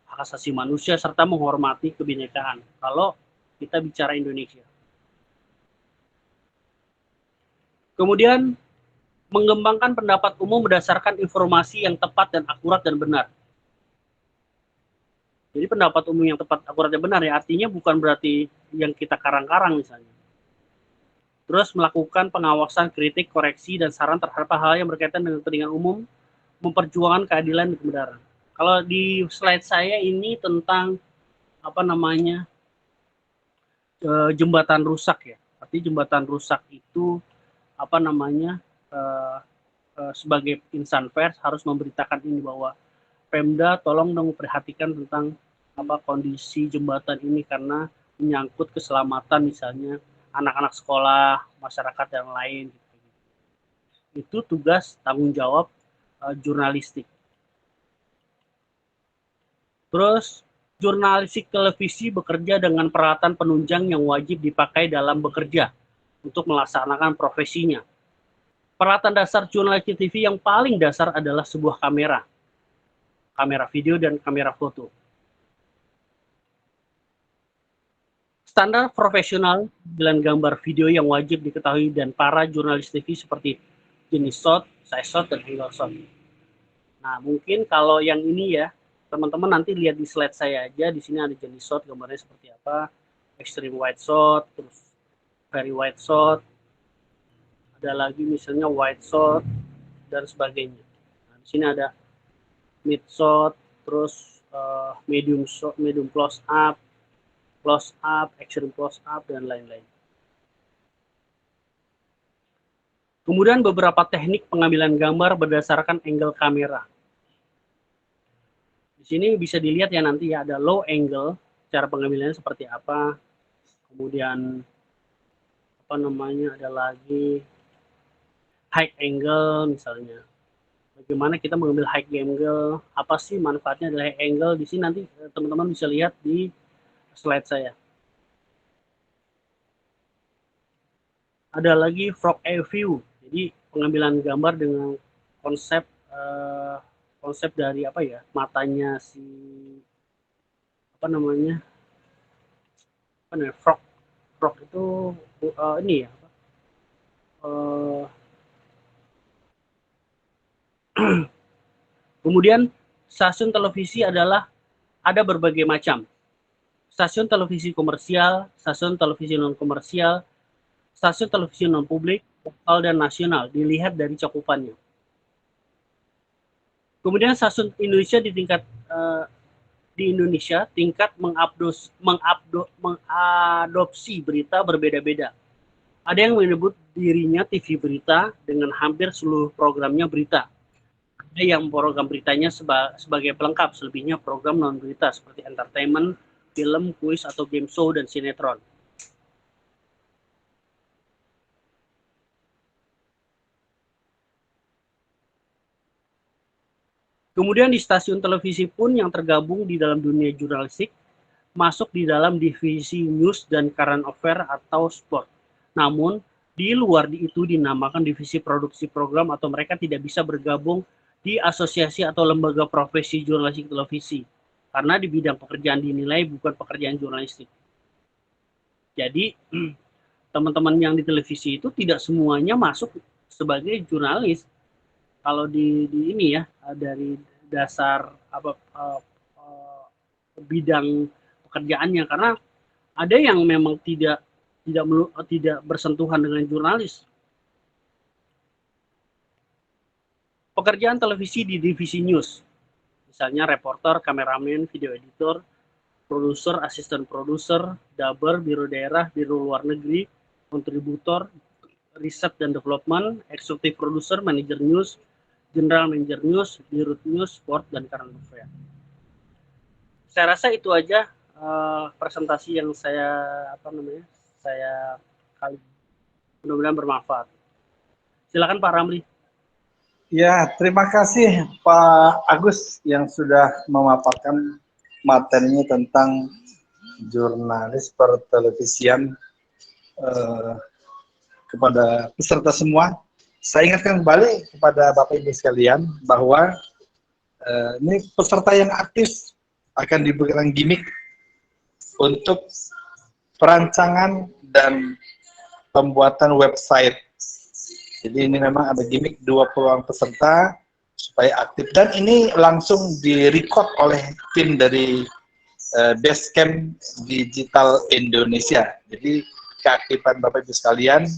Speaker 3: hak asasi manusia, serta menghormati kebinekaan. Kalau kita bicara Indonesia. Kemudian, mengembangkan pendapat umum berdasarkan informasi yang tepat dan akurat dan benar. Jadi pendapat umum yang tepat, akurat dan benar ya, artinya bukan berarti yang kita karang-karang misalnya. Terus melakukan pengawasan, kritik, koreksi, dan saran terhadap hal yang berkaitan dengan kepentingan umum, memperjuangkan keadilan dan kebenaran. Kalau di slide saya ini tentang jembatan rusak ya. Artinya jembatan rusak itu sebagai insan pers harus memberitakan ini bahwa Pemda tolong dong perhatikan tentang kondisi jembatan ini karena menyangkut keselamatan misalnya anak-anak sekolah, masyarakat yang lain. Itu tugas tanggung jawab jurnalistik. Terus jurnalistik televisi bekerja dengan peralatan penunjang yang wajib dipakai dalam bekerja untuk melaksanakan profesinya. Peralatan dasar jurnalistik TV yang paling dasar adalah sebuah kamera video dan kamera foto. Standar profesional dengan gambar video yang wajib diketahui dan para jurnalis TV seperti jenis shot, size shot, dan angle shot. Nah, mungkin kalau yang ini ya, teman-teman nanti lihat di slide saya aja, di sini ada jenis shot, gambarnya seperti apa, extreme wide shot, terus very wide shot, ada lagi misalnya wide shot, dan sebagainya. Nah, di sini ada mid shot, terus medium shot, medium close up, extreme close up, dan lain-lain. Kemudian beberapa teknik pengambilan gambar berdasarkan angle kamera. Di sini bisa dilihat ya nanti ya, ada low angle, cara pengambilannya seperti apa. Kemudian ada lagi high angle misalnya. Bagaimana kita mengambil high angle, apa sih manfaatnya dari high angle? Di sini nanti teman-teman bisa lihat di slide saya. Ada lagi frog eye view. Jadi pengambilan gambar dengan konsep dari matanya si frog itu ini ya kemudian stasiun televisi ada berbagai macam. Stasiun televisi komersial, stasiun televisi non komersial, stasiun televisi non publik, lokal dan nasional, dilihat dari cakupannya. Kemudian stasiun Indonesia di Indonesia tingkat mengadopsi berita berbeda-beda. Ada yang menyebut dirinya TV berita dengan hampir seluruh programnya berita. Ada yang program beritanya sebagai pelengkap, selebihnya program non berita seperti entertainment, film, kuis atau game show dan sinetron. Kemudian di stasiun televisi pun yang tergabung di dalam dunia jurnalistik masuk di dalam divisi news dan current affair atau sport. Namun di luar itu dinamakan divisi produksi program atau mereka tidak bisa bergabung di asosiasi atau lembaga profesi jurnalistik televisi karena di bidang pekerjaan dinilai bukan pekerjaan jurnalistik. Jadi teman-teman yang di televisi itu tidak semuanya masuk sebagai jurnalis. Kalau di ini ya, dasar bidang pekerjaannya, karena ada yang memang tidak bersentuhan dengan jurnalis. Pekerjaan televisi di divisi news, misalnya reporter, kameramen, video editor, produser, asisten produser, dubber, biro daerah, biro luar negeri, kontributor, riset dan development, eksekutif produser, manajer news, general manager news, biro news, sport, dan current affair. Saya rasa itu aja presentasi yang saya kali, mudah-mudahan bermanfaat. Silakan Pak Ramli.
Speaker 5: Ya, terima kasih Pak Agus yang sudah memaparkan materinya tentang jurnalis pertelevisian kepada peserta semua. Saya ingatkan kembali kepada Bapak Ibu sekalian bahwa ini peserta yang aktif akan diberikan gimmick untuk perancangan dan pembuatan website. Jadi ini memang ada gimmick 20 orang peserta supaya aktif, dan ini langsung direcord oleh tim dari Basecamp Digital Indonesia. Jadi keaktifan Bapak Ibu sekalian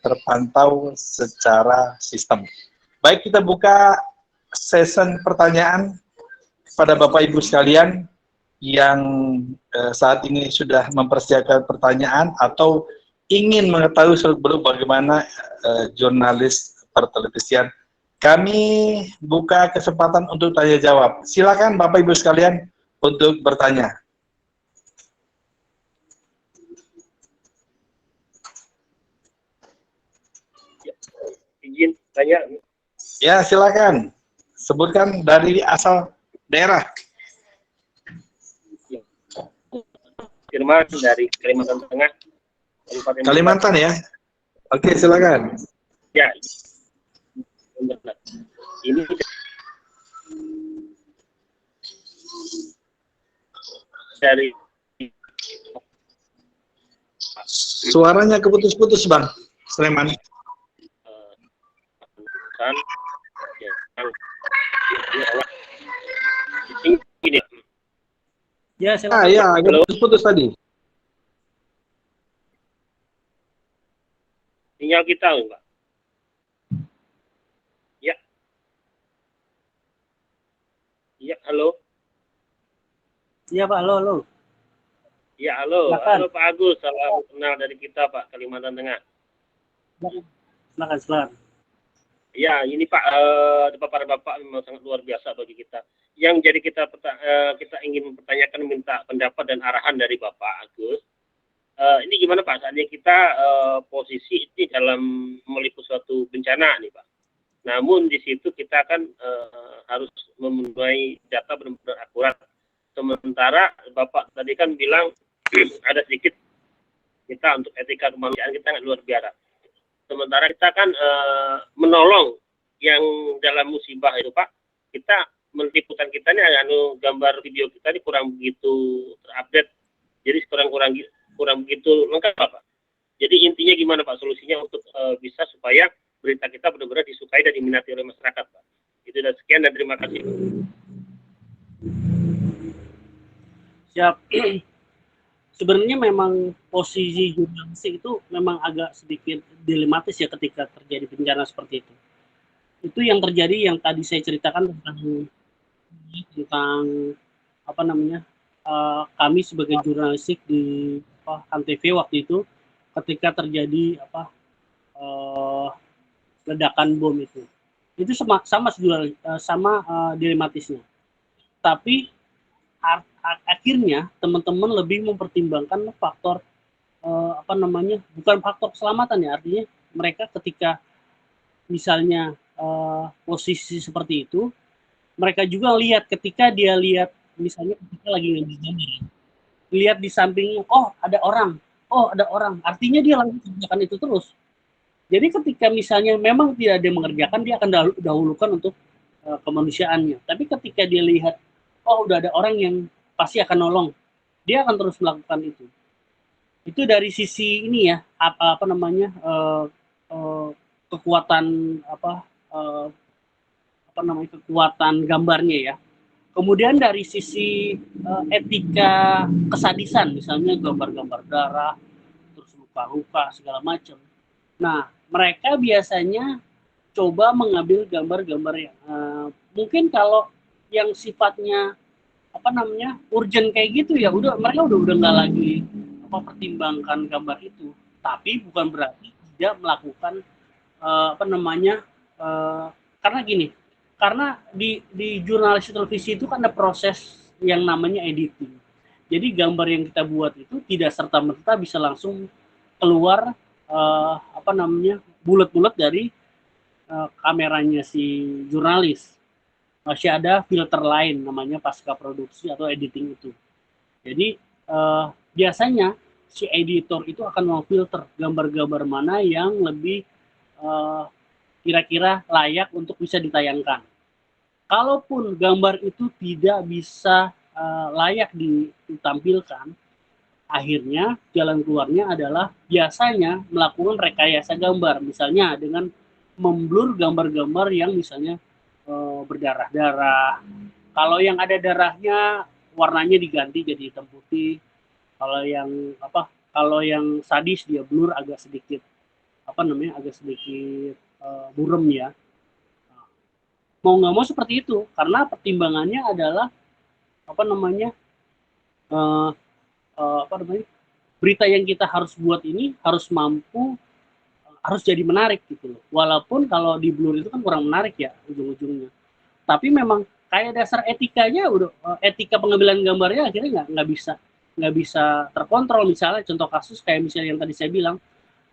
Speaker 5: terpantau secara sistem. Baik, kita buka sesi pertanyaan kepada Bapak Ibu sekalian yang saat ini sudah mempersiapkan pertanyaan atau ingin mengetahui seluk-beluk bagaimana jurnalis pertelevisian. Kami buka kesempatan untuk tanya jawab. Silakan Bapak Ibu sekalian untuk bertanya.
Speaker 7: Izin tanya.
Speaker 5: Ya, silakan. Sebutkan dari asal daerah.
Speaker 7: Firman dari Kalimantan Tengah.
Speaker 5: Kalimantan ya. Oke, silakan.
Speaker 7: Ya. Ini dari
Speaker 5: Suaranya keputus-putus, Bang Sleman.
Speaker 7: kan ya ini
Speaker 3: Ya, silakan.
Speaker 5: Ya, agak putus-putus tadi.
Speaker 7: sinyal kita Pak. Ya. Ya, halo.
Speaker 3: Iya Pak, halo.
Speaker 7: Ya, halo.
Speaker 3: Silakan.
Speaker 7: Halo Pak Agus, salam kenal dari kita Pak, Kalimantan Tengah.
Speaker 3: Silakan.
Speaker 7: Ya, ini Pak, para Bapak memang sangat luar biasa bagi kita. Yang jadi kita ingin mempertanyakan, minta pendapat dan arahan dari Bapak Agus. Ini gimana Pak, saatnya kita posisi ini dalam meliput suatu bencana nih Pak. Namun di situ kita kan harus memenuhi data benar-benar akurat. Sementara Bapak tadi kan bilang ada sedikit kita untuk etika kemanusiaan kita sangat luar biasa. Sementara kita kan menolong yang dalam musibah itu Pak, kita meliputan kita ini gambar video kita ini kurang begitu terupdate, jadi kurang begitu lengkap Pak. Jadi intinya gimana Pak solusinya untuk bisa supaya berita kita benar-benar disukai dan diminati oleh masyarakat Pak. Itu dan sekian dan terima kasih Pak.
Speaker 3: Siap. Sebenarnya memang posisi jurnalistik itu memang agak sedikit dilematis ya ketika terjadi bencana seperti itu. Itu yang terjadi yang tadi saya ceritakan tentang apa namanya kami sebagai jurnalistik di Antv waktu itu ketika terjadi ledakan bom itu sama dilematisnya. Tapi akhirnya teman-teman lebih mempertimbangkan faktor bukan faktor keselamatan ya, artinya mereka ketika misalnya posisi seperti itu, mereka juga lihat ketika dia lihat misalnya ketika lagi ngambil gambar, lihat di sampingnya ada orang, artinya dia langsung kerjakan itu terus. Jadi ketika misalnya memang tidak ada yang mengerjakan, dia akan dahulukan untuk kemanusiaannya. Tapi ketika dia lihat udah ada orang yang pasti akan nolong, dia akan terus melakukan itu. Itu dari sisi ini ya, kekuatan kekuatan gambarnya ya. Kemudian dari sisi etika kesadisan, misalnya gambar-gambar darah, terus luka-luka segala macam. Nah, mereka biasanya coba mengambil gambar-gambar yang mungkin kalau yang sifatnya urgent kayak gitu ya udah mereka udah nggak lagi pertimbangkan gambar itu. Tapi bukan berarti tidak melakukan karena gini, karena di jurnalis televisi itu kan ada proses yang namanya editing. Jadi gambar yang kita buat itu tidak serta-merta bisa langsung keluar bulat-bulat dari kameranya si jurnalis. Masih ada filter lain namanya pasca produksi atau editing itu. Jadi biasanya si editor itu akan memfilter gambar-gambar mana yang lebih kira-kira layak untuk bisa ditayangkan. Kalaupun gambar itu tidak bisa layak ditampilkan, akhirnya jalan keluarnya adalah biasanya melakukan rekayasa gambar, misalnya dengan memblur gambar-gambar yang misalnya berdarah-darah. Kalau yang ada darahnya warnanya diganti jadi hitam putih. Kalau yang sadis dia blur agak sedikit burem ya. Mau nggak mau seperti itu karena pertimbangannya adalah berita yang kita harus buat ini harus jadi menarik gitu loh. Walaupun kalau di blur itu kan kurang menarik ya ujung-ujungnya. Tapi memang kayak dasar etikanya etika pengambilan gambarnya akhirnya nggak bisa terkontrol. Misalnya contoh kasus kayak misalnya yang tadi saya bilang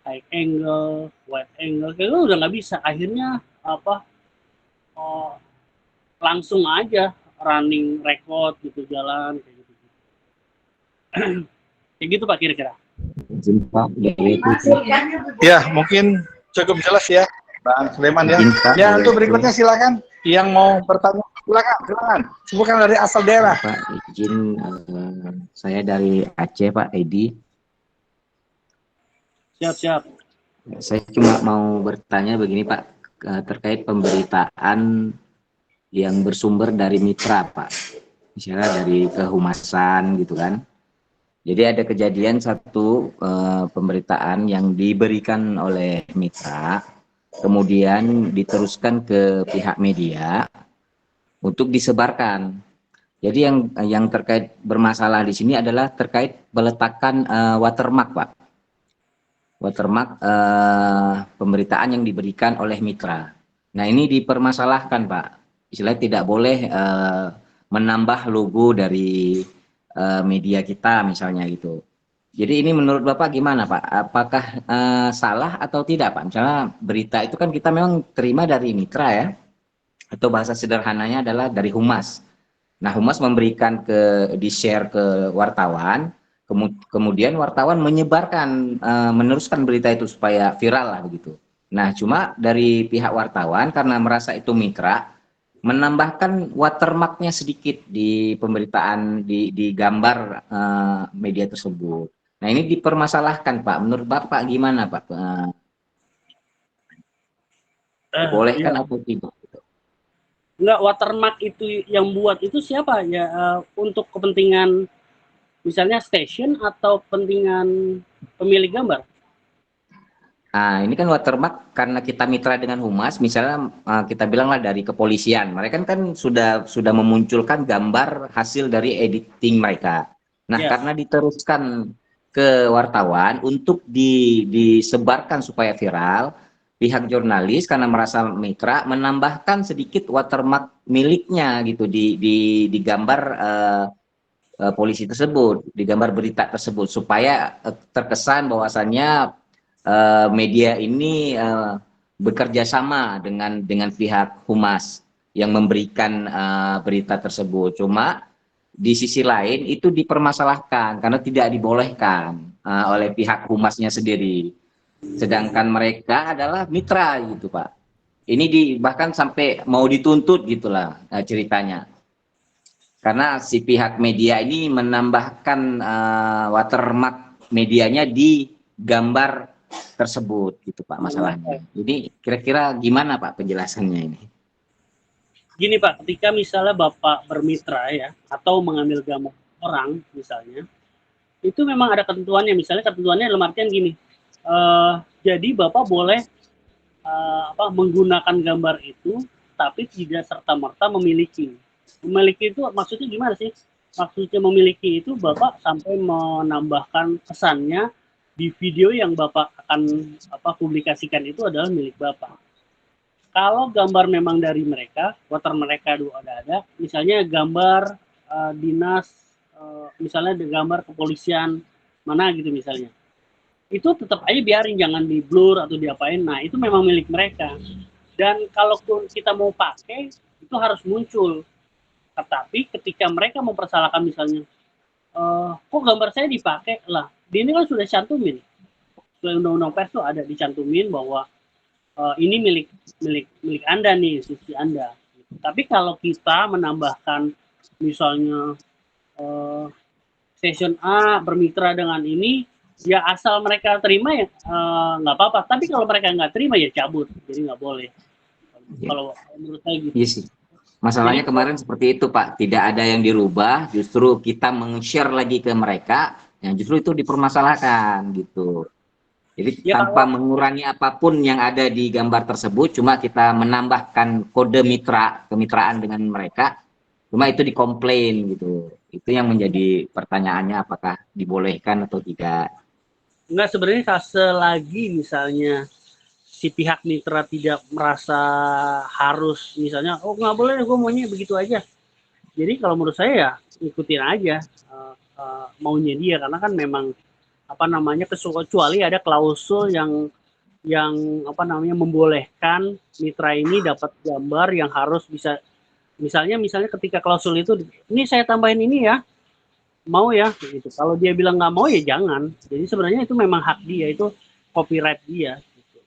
Speaker 3: high angle, wide angle, kayak itu udah nggak bisa. Akhirnya langsung aja running record gitu jalan kayak gitu. Kayak gitu Pak kira-kira.
Speaker 5: Ya, mungkin cukup jelas ya, Bang Sulaiman ya. Ya, untuk berikutnya silakan yang mau bertanya, silakan. Sebutkan dari asal daerah.
Speaker 8: Pak, izin saya dari Aceh, Pak Edi.
Speaker 3: Siap.
Speaker 8: Saya cuma mau bertanya begini, Pak, terkait pemberitaan yang bersumber dari mitra, Pak. Misalnya dari kehumasan gitu kan. Jadi ada kejadian satu pemberitaan yang diberikan oleh mitra, kemudian diteruskan ke pihak media untuk disebarkan. Jadi yang terkait bermasalah di sini adalah terkait peletakan watermark, Pak. Watermark pemberitaan yang diberikan oleh mitra. Nah ini dipermasalahkan, Pak. Istilahnya tidak boleh menambah logo dari media kita misalnya gitu. Jadi ini menurut Bapak gimana Pak? Apakah salah atau tidak Pak? Misalnya berita itu kan kita memang terima dari mitra ya, atau bahasa sederhananya adalah dari humas. Nah humas memberikan di-share ke wartawan, kemudian wartawan menyebarkan, meneruskan berita itu supaya viral lah begitu. Nah cuma dari pihak wartawan karena merasa itu mitra, menambahkan watermarknya sedikit di pemberitaan di gambar media tersebut. Nah ini dipermasalahkan Pak. Menurut Bapak gimana Pak? Bolehkan atau tidak?
Speaker 3: Enggak, watermark itu yang buat itu siapa ya? Untuk kepentingan misalnya station atau kepentingan pemilik gambar?
Speaker 8: Nah, ini kan watermark karena kita mitra dengan humas, misalnya kita bilanglah dari kepolisian. Mereka kan sudah memunculkan gambar hasil dari editing mereka. Nah, karena diteruskan ke wartawan untuk disebarkan supaya viral, pihak jurnalis karena merasa mitra menambahkan sedikit watermark miliknya gitu di gambar polisi tersebut, di gambar berita tersebut supaya terkesan bahwasannya media ini bekerja sama dengan pihak humas yang memberikan berita tersebut. Cuma di sisi lain itu dipermasalahkan karena tidak dibolehkan oleh pihak humasnya sendiri. Sedangkan mereka adalah mitra gitu Pak. Ini bahkan sampai mau dituntut gitulah ceritanya. Karena si pihak media ini menambahkan watermark medianya di gambar tersebut gitu Pak masalahnya. Jadi kira-kira gimana Pak penjelasannya ini?
Speaker 3: gini Pak, ketika misalnya Bapak bermitra ya, atau mengambil gambar orang misalnya, itu memang ada ketentuannya. Misalnya ketentuannya dalam artian gini, jadi Bapak boleh menggunakan gambar itu, tapi tidak serta-merta memiliki. Memiliki itu maksudnya gimana sih? Maksudnya memiliki itu Bapak sampai menambahkan pesannya di video yang Bapak akan publikasikan itu adalah milik Bapak. Kalau gambar memang dari mereka, water mereka ada, misalnya gambar dinas, misalnya gambar kepolisian mana gitu misalnya, itu tetap aja biarin, jangan di blur atau diapain. Nah itu memang milik mereka. Dan kalau kita mau pakai itu harus muncul. Tetapi ketika mereka mempersalahkan misalnya, kok gambar saya dipakai lah, ini kan sudah cantumin, sudah undang-undang pers itu ada dicantumin bahwa ini milik Anda nih, institusi Anda. Tapi kalau kita menambahkan misalnya stasiun A bermitra dengan ini, ya asal mereka terima ya nggak apa-apa. Tapi kalau mereka nggak terima ya cabut, jadi nggak boleh. Kalau menurut saya gitu.
Speaker 8: Iya sih. Masalahnya kemarin seperti itu Pak, tidak ada yang dirubah, justru kita meng-share lagi ke mereka, yang justru itu dipermasalahkan gitu. Jadi
Speaker 3: Ya,
Speaker 8: tanpa mengurangi apapun yang ada di gambar tersebut, cuma kita menambahkan kode kemitraan dengan mereka, cuma itu dikomplain gitu. Itu yang menjadi pertanyaannya, apakah dibolehkan atau tidak.
Speaker 3: Enggak, sebenarnya selagi misalnya si pihak mitra tidak merasa harus, misalnya, oh nggak boleh, gue maunya begitu aja. Jadi kalau menurut saya ya ikutin aja maunya dia, karena kan memang kecuali ada klausul yang membolehkan mitra ini dapat gambar yang harus bisa, misalnya ketika klausul itu, ini saya tambahin ini ya, mau ya gitu. Kalau dia bilang nggak mau ya jangan. Jadi sebenarnya itu memang hak dia, itu copyright dia gitu.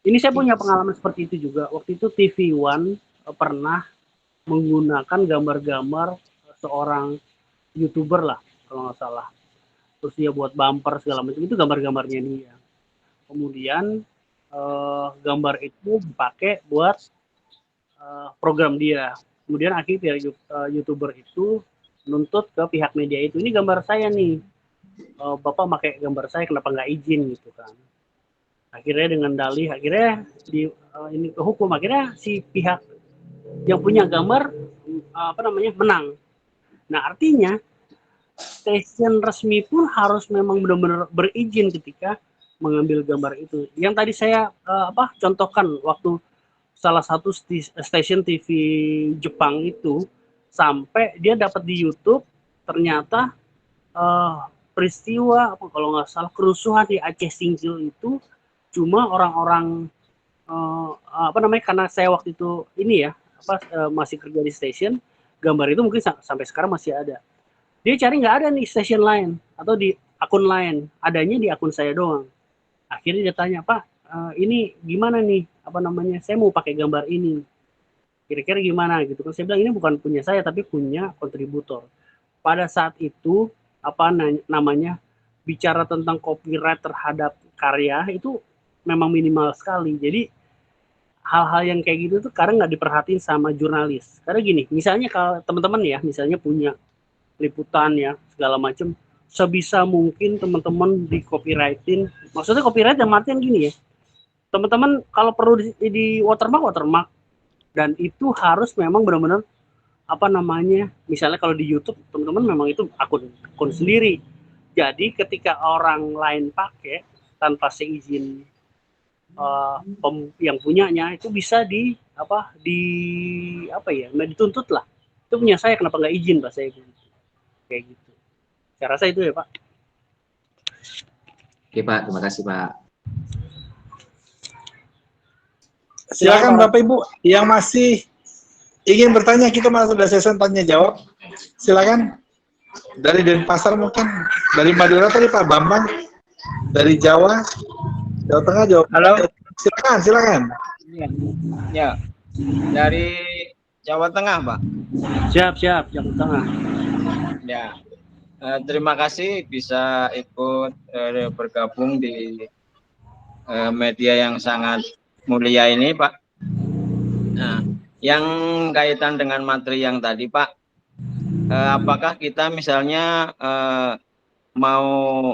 Speaker 3: Ini saya punya pengalaman seperti itu juga. Waktu itu TV One pernah menggunakan gambar-gambar seorang YouTuber lah kalau nggak salah. Terus dia buat bumper segala macam, itu gambar-gambarnya dia. Kemudian gambar itu dipakai buat program dia. Kemudian akhirnya YouTuber itu nuntut ke pihak media itu, ini gambar saya nih, Bapak pakai gambar saya, kenapa nggak izin gitu kan. Akhirnya dengan dalih, akhirnya ini ke hukum, akhirnya si pihak yang punya gambar menang. Nah artinya stasiun resmi pun harus memang benar-benar berizin ketika mengambil gambar itu. Yang tadi saya contohkan waktu salah satu stasiun TV Jepang itu, sampai dia dapat di YouTube ternyata peristiwa kalau nggak salah kerusuhan di Aceh Singkil itu cuma orang-orang karena saya waktu itu ini ya masih kerja di stasiun, gambar itu mungkin sampai sekarang masih ada. Dia cari nggak ada nih stasiun lain atau di akun lain, adanya di akun saya doang. Akhirnya dia tanya, Pak, ini gimana nih, saya mau pakai gambar ini, kira-kira gimana gitu kan. Saya bilang ini bukan punya saya tapi punya kontributor. Pada saat itu bicara tentang copyright terhadap karya itu memang minimal sekali. Jadi hal-hal yang kayak gitu tuh kadang nggak diperhatiin sama jurnalis. Karena gini, misalnya kalau teman-teman ya, misalnya punya liputan ya segala macam, sebisa mungkin teman-teman di copyrightin. Maksudnya copyright yang artian gini ya, teman-teman kalau perlu di watermark, dan itu harus memang benar-benar misalnya kalau di YouTube teman-teman memang itu akun sendiri. Jadi ketika orang lain pakai tanpa seizin yang punyanya, itu bisa dituntut lah. Itu punya saya, kenapa nggak izin Pak saya gitu. Kayak gitu. Saya rasa itu ya Pak.
Speaker 8: Oke Pak, terima kasih Pak.
Speaker 5: Silakan Bapak Ibu yang masih ingin bertanya, kita masuk dari sesi tanya jawab. Silakan. Dari Denpasar mungkin, dari Madura tadi Pak Bambang, dari Jawa Tengah, Jawa. Halo. Silakan.
Speaker 9: Ya. Dari Jawa Tengah, Pak.
Speaker 3: Siap, Jawa Tengah.
Speaker 9: Ya. Terima kasih bisa ikut bergabung di media yang sangat mulia ini, Pak. Nah, Yang kaitan dengan materi yang tadi Pak, apakah kita misalnya mau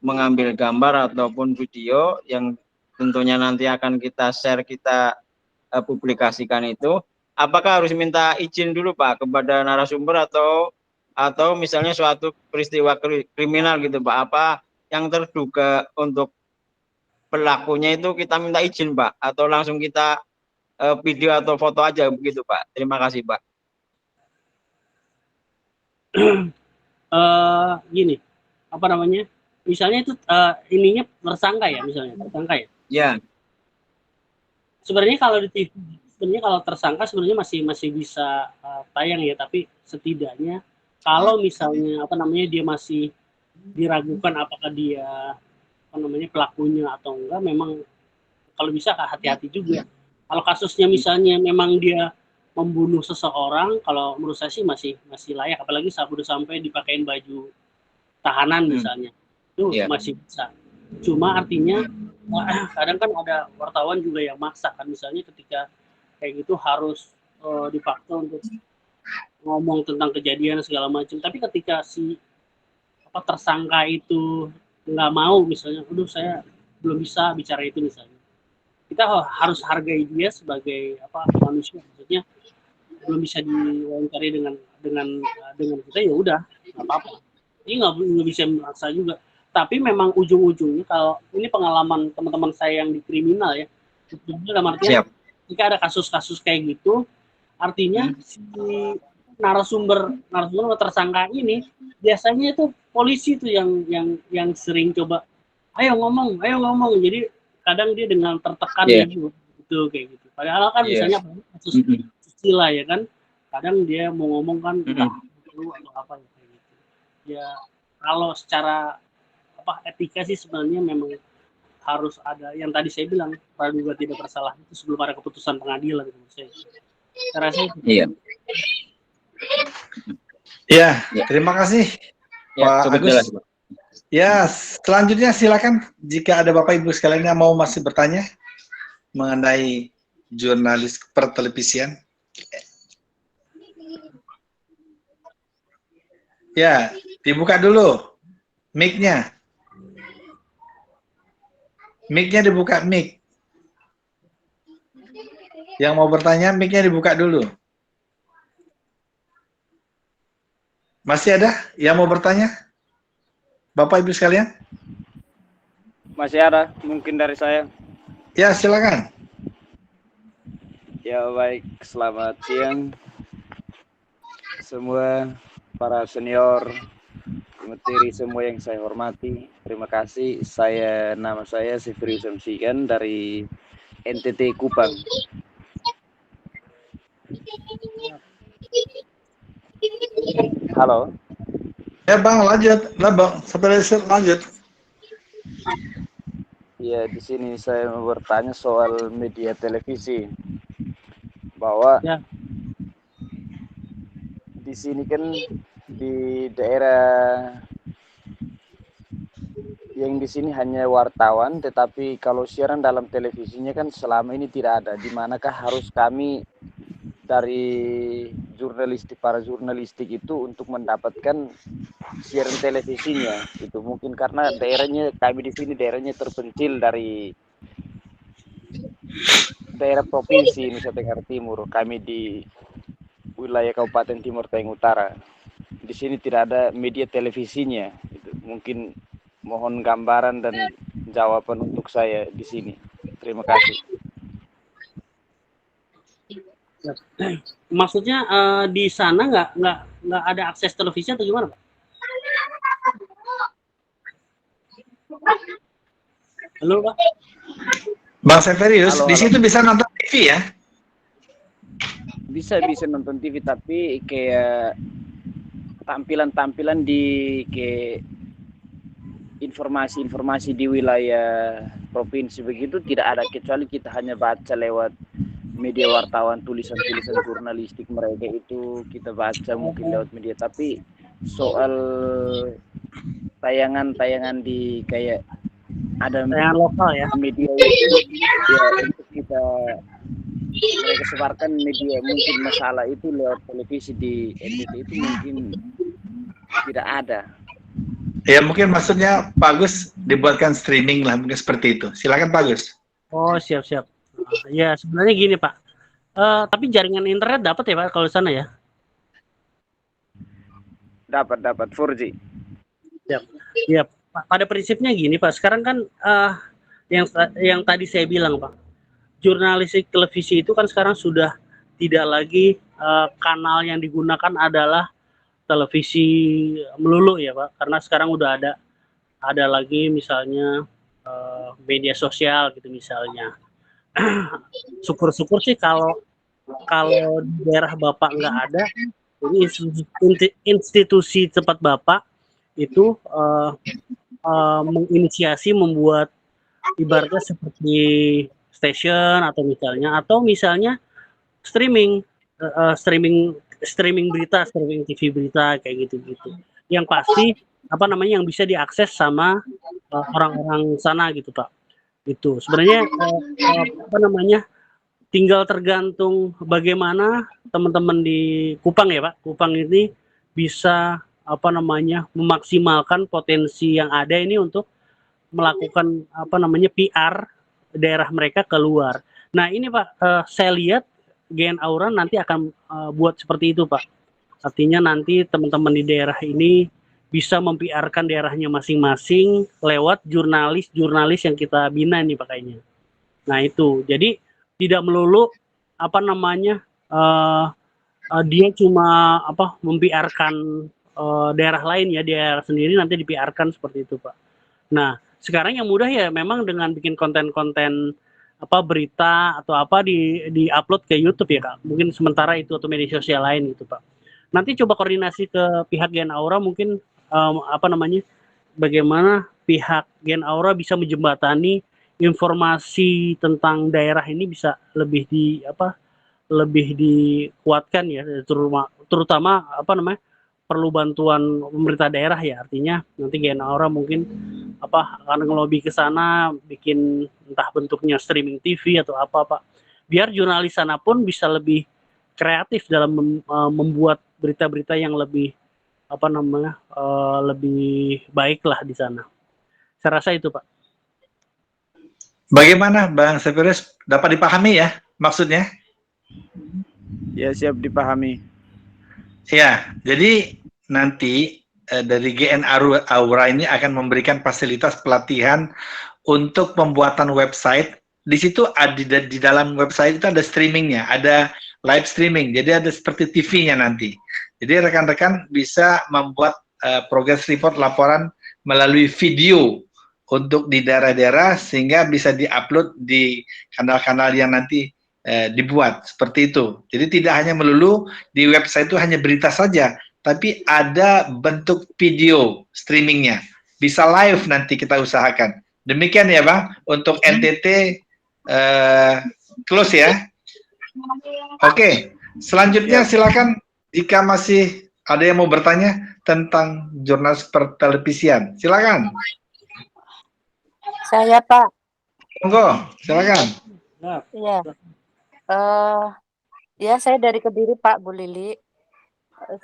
Speaker 9: mengambil gambar ataupun video yang tentunya nanti akan kita share, kita publikasikan itu, apakah harus minta izin dulu Pak kepada narasumber atau misalnya suatu peristiwa kriminal gitu Pak, apa yang terduga untuk pelakunya itu kita minta izin Pak, atau langsung kita video atau foto aja begitu Pak? Terima kasih Pak.
Speaker 3: Gini, apa namanya? Misalnya itu ininya tersangka ya, misalnya tersangka ya.
Speaker 9: Ya.
Speaker 3: Sebenarnya kalau di TV, sebenarnya kalau tersangka sebenarnya masih bisa tayang ya, tapi setidaknya kalau misalnya apa namanya dia masih diragukan apakah dia apa namanya pelakunya atau enggak, memang kalau bisa hati-hati juga. Kalau kasusnya misalnya memang dia membunuh seseorang, kalau menurut saya sih masih layak, apalagi udah sampai dipakein baju tahanan misalnya, itu masih bisa. Cuma artinya kadang kan ada wartawan juga yang maksa kan, misalnya ketika kayak gitu harus dipaksa untuk ngomong tentang kejadian segala macam. Tapi ketika si tersangka itu nggak mau, misalnya, aduh saya belum bisa bicara itu misalnya, kita harus hargai dia sebagai manusia, maksudnya belum bisa diwawancari dengan kita, ya udah nggak apa-apa. Ini nggak bisa memaksa juga. Tapi memang ujung-ujungnya, kalau ini pengalaman teman-teman saya yang di kriminal ya, dalam artian jika ada kasus-kasus kayak gitu, artinya si narasumber tersangka ini biasanya itu polisi tuh yang sering coba ayo ngomong, jadi kadang dia dengan tertekan gitu kayak gitu. Padahal kan misalnya kasus susila ya kan, kadang dia mau ngomong kan perlu atau apa kayak gitu. Ya kalau secara etika sih sebenarnya memang harus ada yang tadi saya bilang, praduga tidak bersalah itu sebelum ada keputusan pengadilan gitu saya rasa.
Speaker 5: Ya, terima kasih Pak Agus. Ya, selanjutnya silakan jika ada Bapak Ibu sekalian yang mau masih bertanya mengenai jurnalis pertelevisian. Ya, dibuka dulu mic-nya. Mic-nya dibuka, mic. Yang mau bertanya, mic-nya dibuka dulu. Masih ada yang mau bertanya? Bapak Ibu sekalian?
Speaker 10: Masih ada, mungkin dari saya.
Speaker 5: Ya, silakan.
Speaker 10: Ya, baik. Selamat siang semua para senior, materi semua yang saya hormati. Terima kasih. Nama saya Sifrius Samsikan dari NTT Kupang. Halo.
Speaker 5: Ya Bang, lanjut. Lah Bang, sampai lanjut.
Speaker 10: Ya, di sini saya mau bertanya soal media televisi. Bahwa di sini kan di daerah yang di sini hanya wartawan, tetapi kalau siaran dalam televisinya kan selama ini tidak ada. Di manakah harus kami dari para jurnalistik itu untuk mendapatkan siaran televisinya? Itu mungkin karena kami di sini daerahnya terpencil dari daerah provinsi Nusa Tenggara Timur. Kami di wilayah Kabupaten Timur Tengah Utara. Di sini tidak ada media televisinya. Itu mungkin mohon gambaran dan jawaban untuk saya di sini. Terima kasih.
Speaker 3: Maksudnya di sana nggak ada akses televisi atau gimana Pak? Halo Pak.
Speaker 5: Bang Severius, di situ bisa nonton TV ya?
Speaker 10: Bisa nonton TV, tapi kayak tampilan di kayak informasi di wilayah provinsi begitu tidak ada, kecuali kita hanya baca lewat media wartawan, tulisan-tulisan jurnalistik mereka itu kita baca mungkin lewat media. Tapi soal tayangan di kayak ada
Speaker 3: tayangan lokal ya,
Speaker 10: media ya, untuk kita mereka sebarkan media mungkin masalah itu lewat televisi di NTT itu mungkin tidak ada.
Speaker 5: Ya mungkin maksudnya Pak Agus dibuatkan streaming lah, mungkin seperti itu. Silakan Pak Agus.
Speaker 3: Oh, siap-siap. Ya, sebenarnya gini, Pak. Tapi jaringan internet dapat ya, Pak, kalau di sana ya?
Speaker 10: Dapat 4G.
Speaker 3: Siap. Ya, pada prinsipnya gini, Pak. Sekarang kan yang tadi saya bilang, Pak. Jurnalistik televisi itu kan sekarang sudah tidak lagi kanal yang digunakan adalah televisi melulu ya, Pak. Karena sekarang udah ada lagi misalnya media sosial gitu misalnya. Syukur-syukur sih kalau di daerah Bapak nggak ada, jadi institusi tempat Bapak itu menginisiasi membuat ibaratnya seperti station atau misalnya streaming berita, streaming TV berita kayak gitu-gitu. Yang pasti yang bisa diakses sama orang-orang sana gitu, Pak. Itu sebenarnya tinggal tergantung bagaimana teman-teman di Kupang ya, Pak. Kupang ini bisa memaksimalkan potensi yang ada ini untuk melakukan PR daerah mereka keluar. Nah, ini Pak, saya lihat GN Aura nanti akan buat seperti itu, Pak. Artinya nanti teman-teman di daerah ini bisa mempiarkan daerahnya masing-masing lewat jurnalis yang kita bina ini Pak kayaknya. Nah itu, jadi tidak melulu dia cuma mempiarkan daerah lain ya, daerah sendiri nanti dipiarkan seperti itu Pak. Nah sekarang yang mudah ya memang dengan bikin konten-konten berita atau di upload ke YouTube ya Kak. Mungkin sementara itu atau media sosial lain gitu Pak. Nanti coba koordinasi ke pihak GN Aura mungkin bagaimana pihak GN Aura bisa menjembatani informasi tentang daerah ini bisa lebih dikuatkan ya, terutama perlu bantuan pemerintah daerah ya. Artinya nanti GN Aura mungkin akan ngelobi ke sana bikin entah bentuknya streaming TV atau Pak, biar jurnalis sana pun bisa lebih kreatif dalam membuat berita-berita yang lebih lebih baik lah di sana. Saya rasa itu Pak.
Speaker 5: Bagaimana Bang Sepirus, dapat dipahami ya maksudnya?
Speaker 10: Ya siap dipahami.
Speaker 5: Ya, jadi nanti dari GN Aura ini akan memberikan fasilitas pelatihan untuk pembuatan website. Di situ di dalam website itu ada streamingnya, ada live streaming, jadi ada seperti TV-nya nanti. Jadi rekan-rekan bisa membuat progress report laporan melalui video untuk di daerah-daerah sehingga bisa diupload di kanal-kanal yang nanti dibuat seperti itu. Jadi tidak hanya melulu di website itu hanya berita saja, tapi ada bentuk video streamingnya. Bisa live nanti kita usahakan. Demikian ya Bang, untuk NTT close ya. Oke, selanjutnya silakan jika masih ada yang mau bertanya tentang jurnalis pertelevisian. Silakan.
Speaker 11: Saya Pak.
Speaker 5: Monggo, silakan.
Speaker 11: Iya. Ya saya dari Kediri Pak, Bu Lili.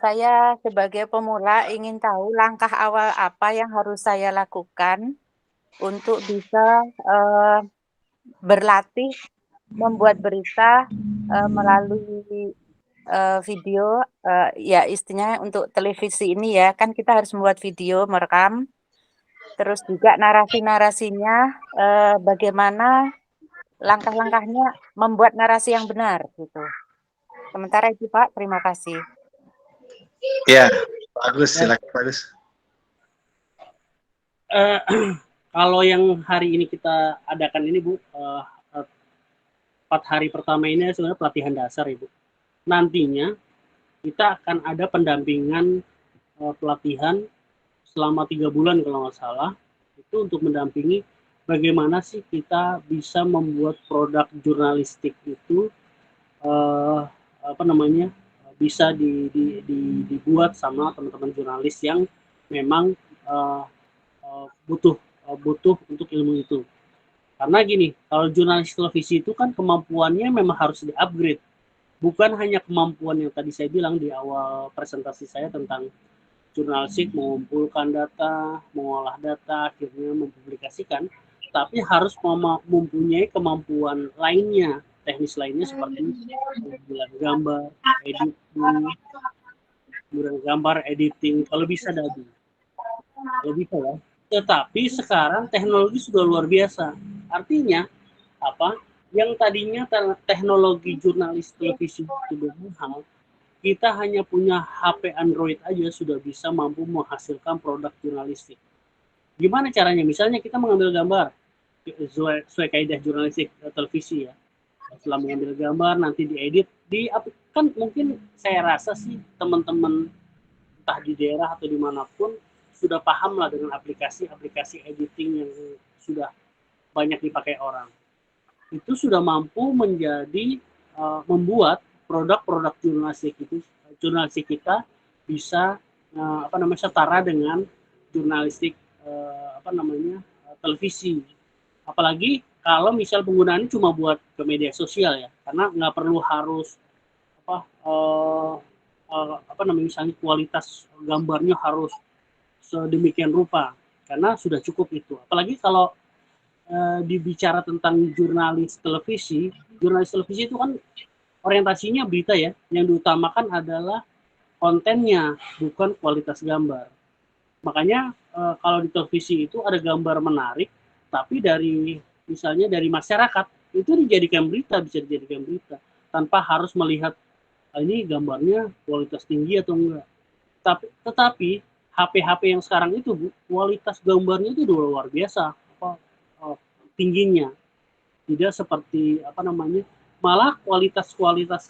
Speaker 11: Saya sebagai pemula ingin tahu langkah awal apa yang harus saya lakukan untuk bisa berlatih membuat berita melalui video, ya istilahnya untuk televisi ini ya, kan kita harus membuat video, merekam, terus juga narasi-narasinya, bagaimana langkah-langkahnya membuat narasi yang benar gitu. Sementara itu Pak, terima kasih.
Speaker 5: Ya, bagus, silakan bagus.
Speaker 3: Kalau yang hari ini kita adakan ini Bu, 4 hari pertama ini sebenarnya pelatihan dasar Ibu. Nantinya kita akan ada pendampingan pelatihan selama 3 bulan kalau nggak salah, itu untuk mendampingi bagaimana sih kita bisa membuat produk jurnalistik itu bisa dibuat sama teman-teman jurnalis yang memang butuh untuk ilmu itu. Karena gini, kalau jurnalis televisi itu kan kemampuannya memang harus di-upgrade. Bukan hanya kemampuan yang tadi saya bilang di awal presentasi saya tentang jurnalistik mengumpulkan data, mengolah data, akhirnya mempublikasikan, tapi harus mempunyai kemampuan lainnya, teknis lainnya seperti gambar, editing, kalau bisa dubbing. Kalau bisa ya. Tetapi sekarang teknologi sudah luar biasa. Artinya apa? Yang tadinya teknologi jurnalis televisi sudah mahal, kita hanya punya HP Android aja sudah bisa mampu menghasilkan produk jurnalistik. Gimana caranya? Misalnya kita mengambil gambar sesuai kaidah jurnalistik televisi ya. Setelah mengambil gambar nanti diedit, kan mungkin saya rasa sih teman-teman entah di daerah atau dimanapun sudah paham lah dengan aplikasi editing yang sudah banyak dipakai orang. Itu sudah mampu menjadi membuat produk-produk jurnalistik kita bisa setara dengan jurnalistik televisi. Apalagi kalau misal penggunaannya cuma buat ke media sosial ya, karena nggak perlu harus misalnya kualitas gambarnya harus sedemikian rupa, karena sudah cukup itu. Apalagi kalau dibicara tentang jurnalis televisi itu kan orientasinya berita ya, yang diutamakan adalah kontennya, bukan kualitas gambar. Makanya kalau di televisi itu ada gambar menarik, tapi misalnya dari masyarakat, itu bisa dijadikan berita, tanpa harus melihat ini gambarnya kualitas tinggi atau enggak. Tetapi HP yang sekarang itu, Bu, kualitas gambarnya itu luar biasa tingginya. Tidak seperti malah kualitas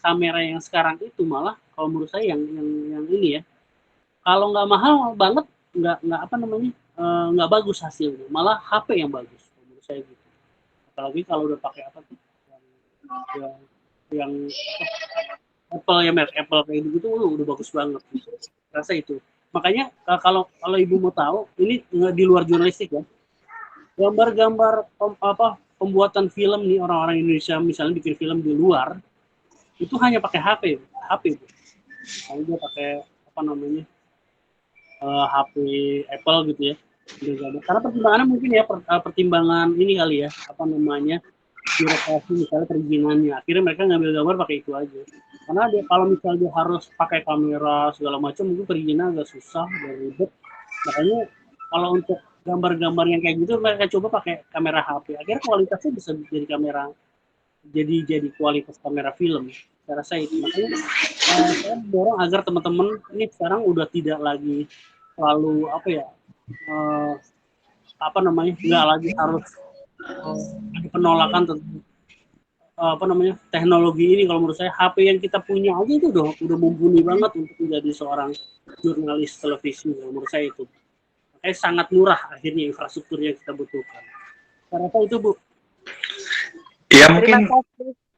Speaker 3: kamera yang sekarang itu malah kalau menurut saya yang ini ya, kalau nggak mahal banget nggak bagus hasilnya, malah HP yang bagus menurut saya gitu. Apalagi kalau udah pakai yang Apple ya, merek Apple kayak gitu udah bagus banget gitu. Rasa itu. Makanya kalau Ibu mau tahu, ini di luar jurnalistik ya, gambar-gambar pembuatan film nih, orang-orang Indonesia misalnya bikin film di luar itu hanya pakai HP. Kalau dia pakai HP Apple gitu ya. Karena pertimbangannya mungkin ya pertimbangan ini kali ya, birokrasi misalnya perizinannya. Akhirnya mereka ngambil gambar pakai itu aja. Karena kalau misalnya dia harus pakai kamera segala macam, mungkin perizinan agak susah dan ribet. Makanya kalau untuk gambar-gambar yang kayak gitu mereka coba pakai kamera HP. Akhirnya kualitasnya bisa jadi jadi kualitas kamera film. Saya rasa itu. Makanya saya dorong agar teman-teman ini sekarang udah tidak lagi selalu nggak lagi harus ada penolakan tentang teknologi ini. Kalau menurut saya HP yang kita punya aja itu udah mumpuni banget untuk menjadi seorang jurnalis televisi. Kalau menurut saya itu sangat murah akhirnya infrastruktur yang kita butuhkan. Saya rasa itu, Bu.
Speaker 5: Ya, mungkin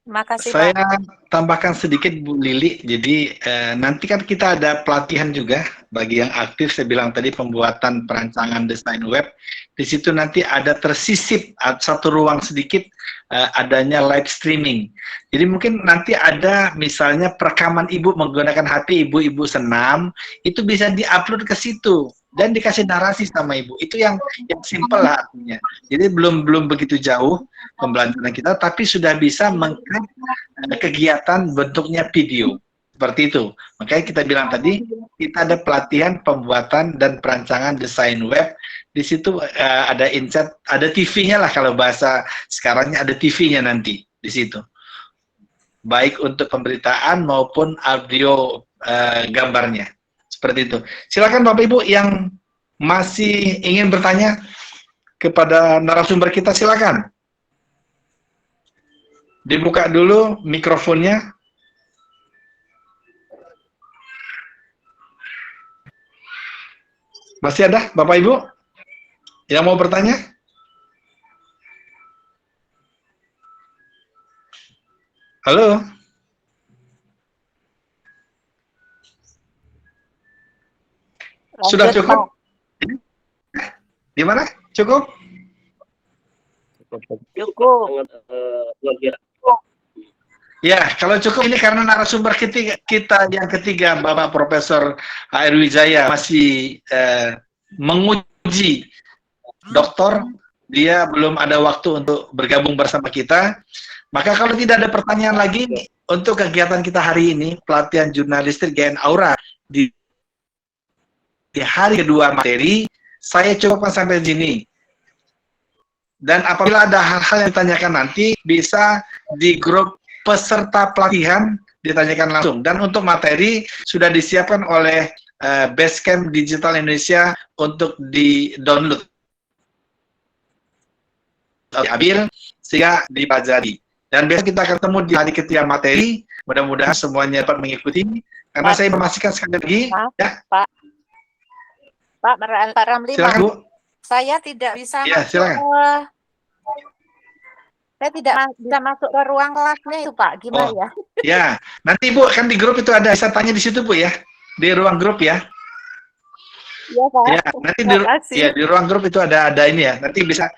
Speaker 11: Terima kasih,
Speaker 5: saya
Speaker 11: Pak.
Speaker 5: tambahkan sedikit, Bu Lili. Jadi nanti kan kita ada pelatihan juga bagi yang aktif. Saya bilang tadi pembuatan perancangan desain web. Di situ nanti ada tersisip satu ruang sedikit adanya live streaming. Jadi mungkin nanti ada misalnya perekaman Ibu menggunakan HP, Ibu senam, itu bisa diupload ke situ dan dikasih narasi sama Ibu. Itu yang simpel lah artinya. Jadi belum begitu jauh pembelajaran kita, tapi sudah bisa mengklik kegiatan bentuknya video. Seperti itu. Makanya kita bilang tadi, kita ada pelatihan pembuatan dan perancangan desain web. Di situ ada insert, ada TV-nya lah kalau bahasa sekarangnya, ada TV-nya nanti di situ. Baik untuk pemberitaan maupun audio gambarnya. Seperti itu. Silakan Bapak Ibu yang masih ingin bertanya kepada narasumber kita, silakan. Dibuka dulu mikrofonnya. Masih ada Bapak Ibu yang mau bertanya? Halo? Sudah cukup? Gimana? Cukup?
Speaker 11: Cukup.
Speaker 7: sangat luar biasa.
Speaker 2: Ya, kalau cukup ini karena narasumber kita yang ketiga, Bapak Profesor HR Wijaya masih menguji doktor, dia belum ada waktu untuk bergabung bersama kita. Maka kalau tidak ada pertanyaan lagi untuk kegiatan kita hari ini, pelatihan jurnalistik GN Aura di hari kedua materi, saya cukupkan sampai sini. Dan apabila ada hal-hal yang ditanyakan nanti, bisa di grup peserta pelatihan ditanyakan langsung. Dan untuk materi sudah disiapkan oleh Basecamp Digital Indonesia untuk di-download. Diambil sehingga dipelajari. Dan besok kita akan ketemu di hari ketiga materi. Mudah-mudahan semuanya dapat mengikuti. Karena saya memastikan sekali lagi,
Speaker 11: Pak Ramli,
Speaker 2: silakan Bu.
Speaker 11: saya tidak bisa
Speaker 2: Ya, silakan.
Speaker 11: Saya tidak bisa masuk ke ruang kelasnya itu Pak, gimana ya?
Speaker 2: Ya, nanti Bu kan di grup itu ada, bisa tanya di situ Bu ya, di ruang grup ya.
Speaker 11: Iya Pak.
Speaker 2: Ya, nanti di ruang grup itu ada ini ya, nanti bisa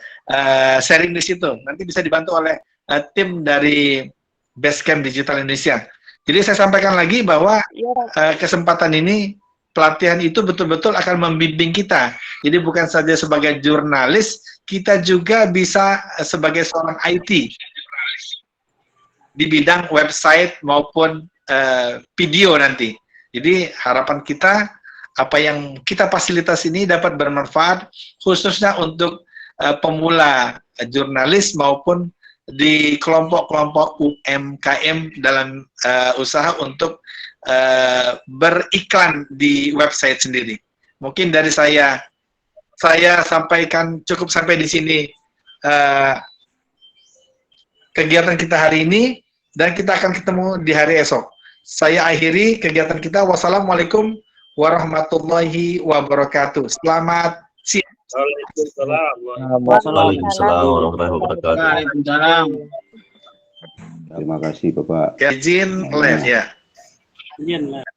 Speaker 2: sharing di situ. Nanti bisa dibantu oleh tim dari Basecamp Digital Indonesia. Jadi saya sampaikan lagi bahwa kesempatan ini, pelatihan itu betul-betul akan membimbing kita. Jadi bukan saja sebagai jurnalis, kita juga bisa sebagai seorang IT di bidang website maupun video nanti. Jadi harapan kita, apa yang kita fasilitas ini dapat bermanfaat khususnya untuk pemula jurnalis maupun di kelompok-kelompok UMKM dalam usaha untuk beriklan di website sendiri. Mungkin dari saya sampaikan cukup sampai di sini kegiatan kita hari ini, dan kita akan ketemu di hari esok. Saya akhiri kegiatan kita. Wassalamualaikum warahmatullahi wabarakatuh. Selamat siang.
Speaker 12: Waalaikumsalam warahmatullahi wabarakatuh.
Speaker 9: Waalaikumsalam.
Speaker 12: Terima kasih Bapak.
Speaker 2: Izin live ya.
Speaker 3: Izin live.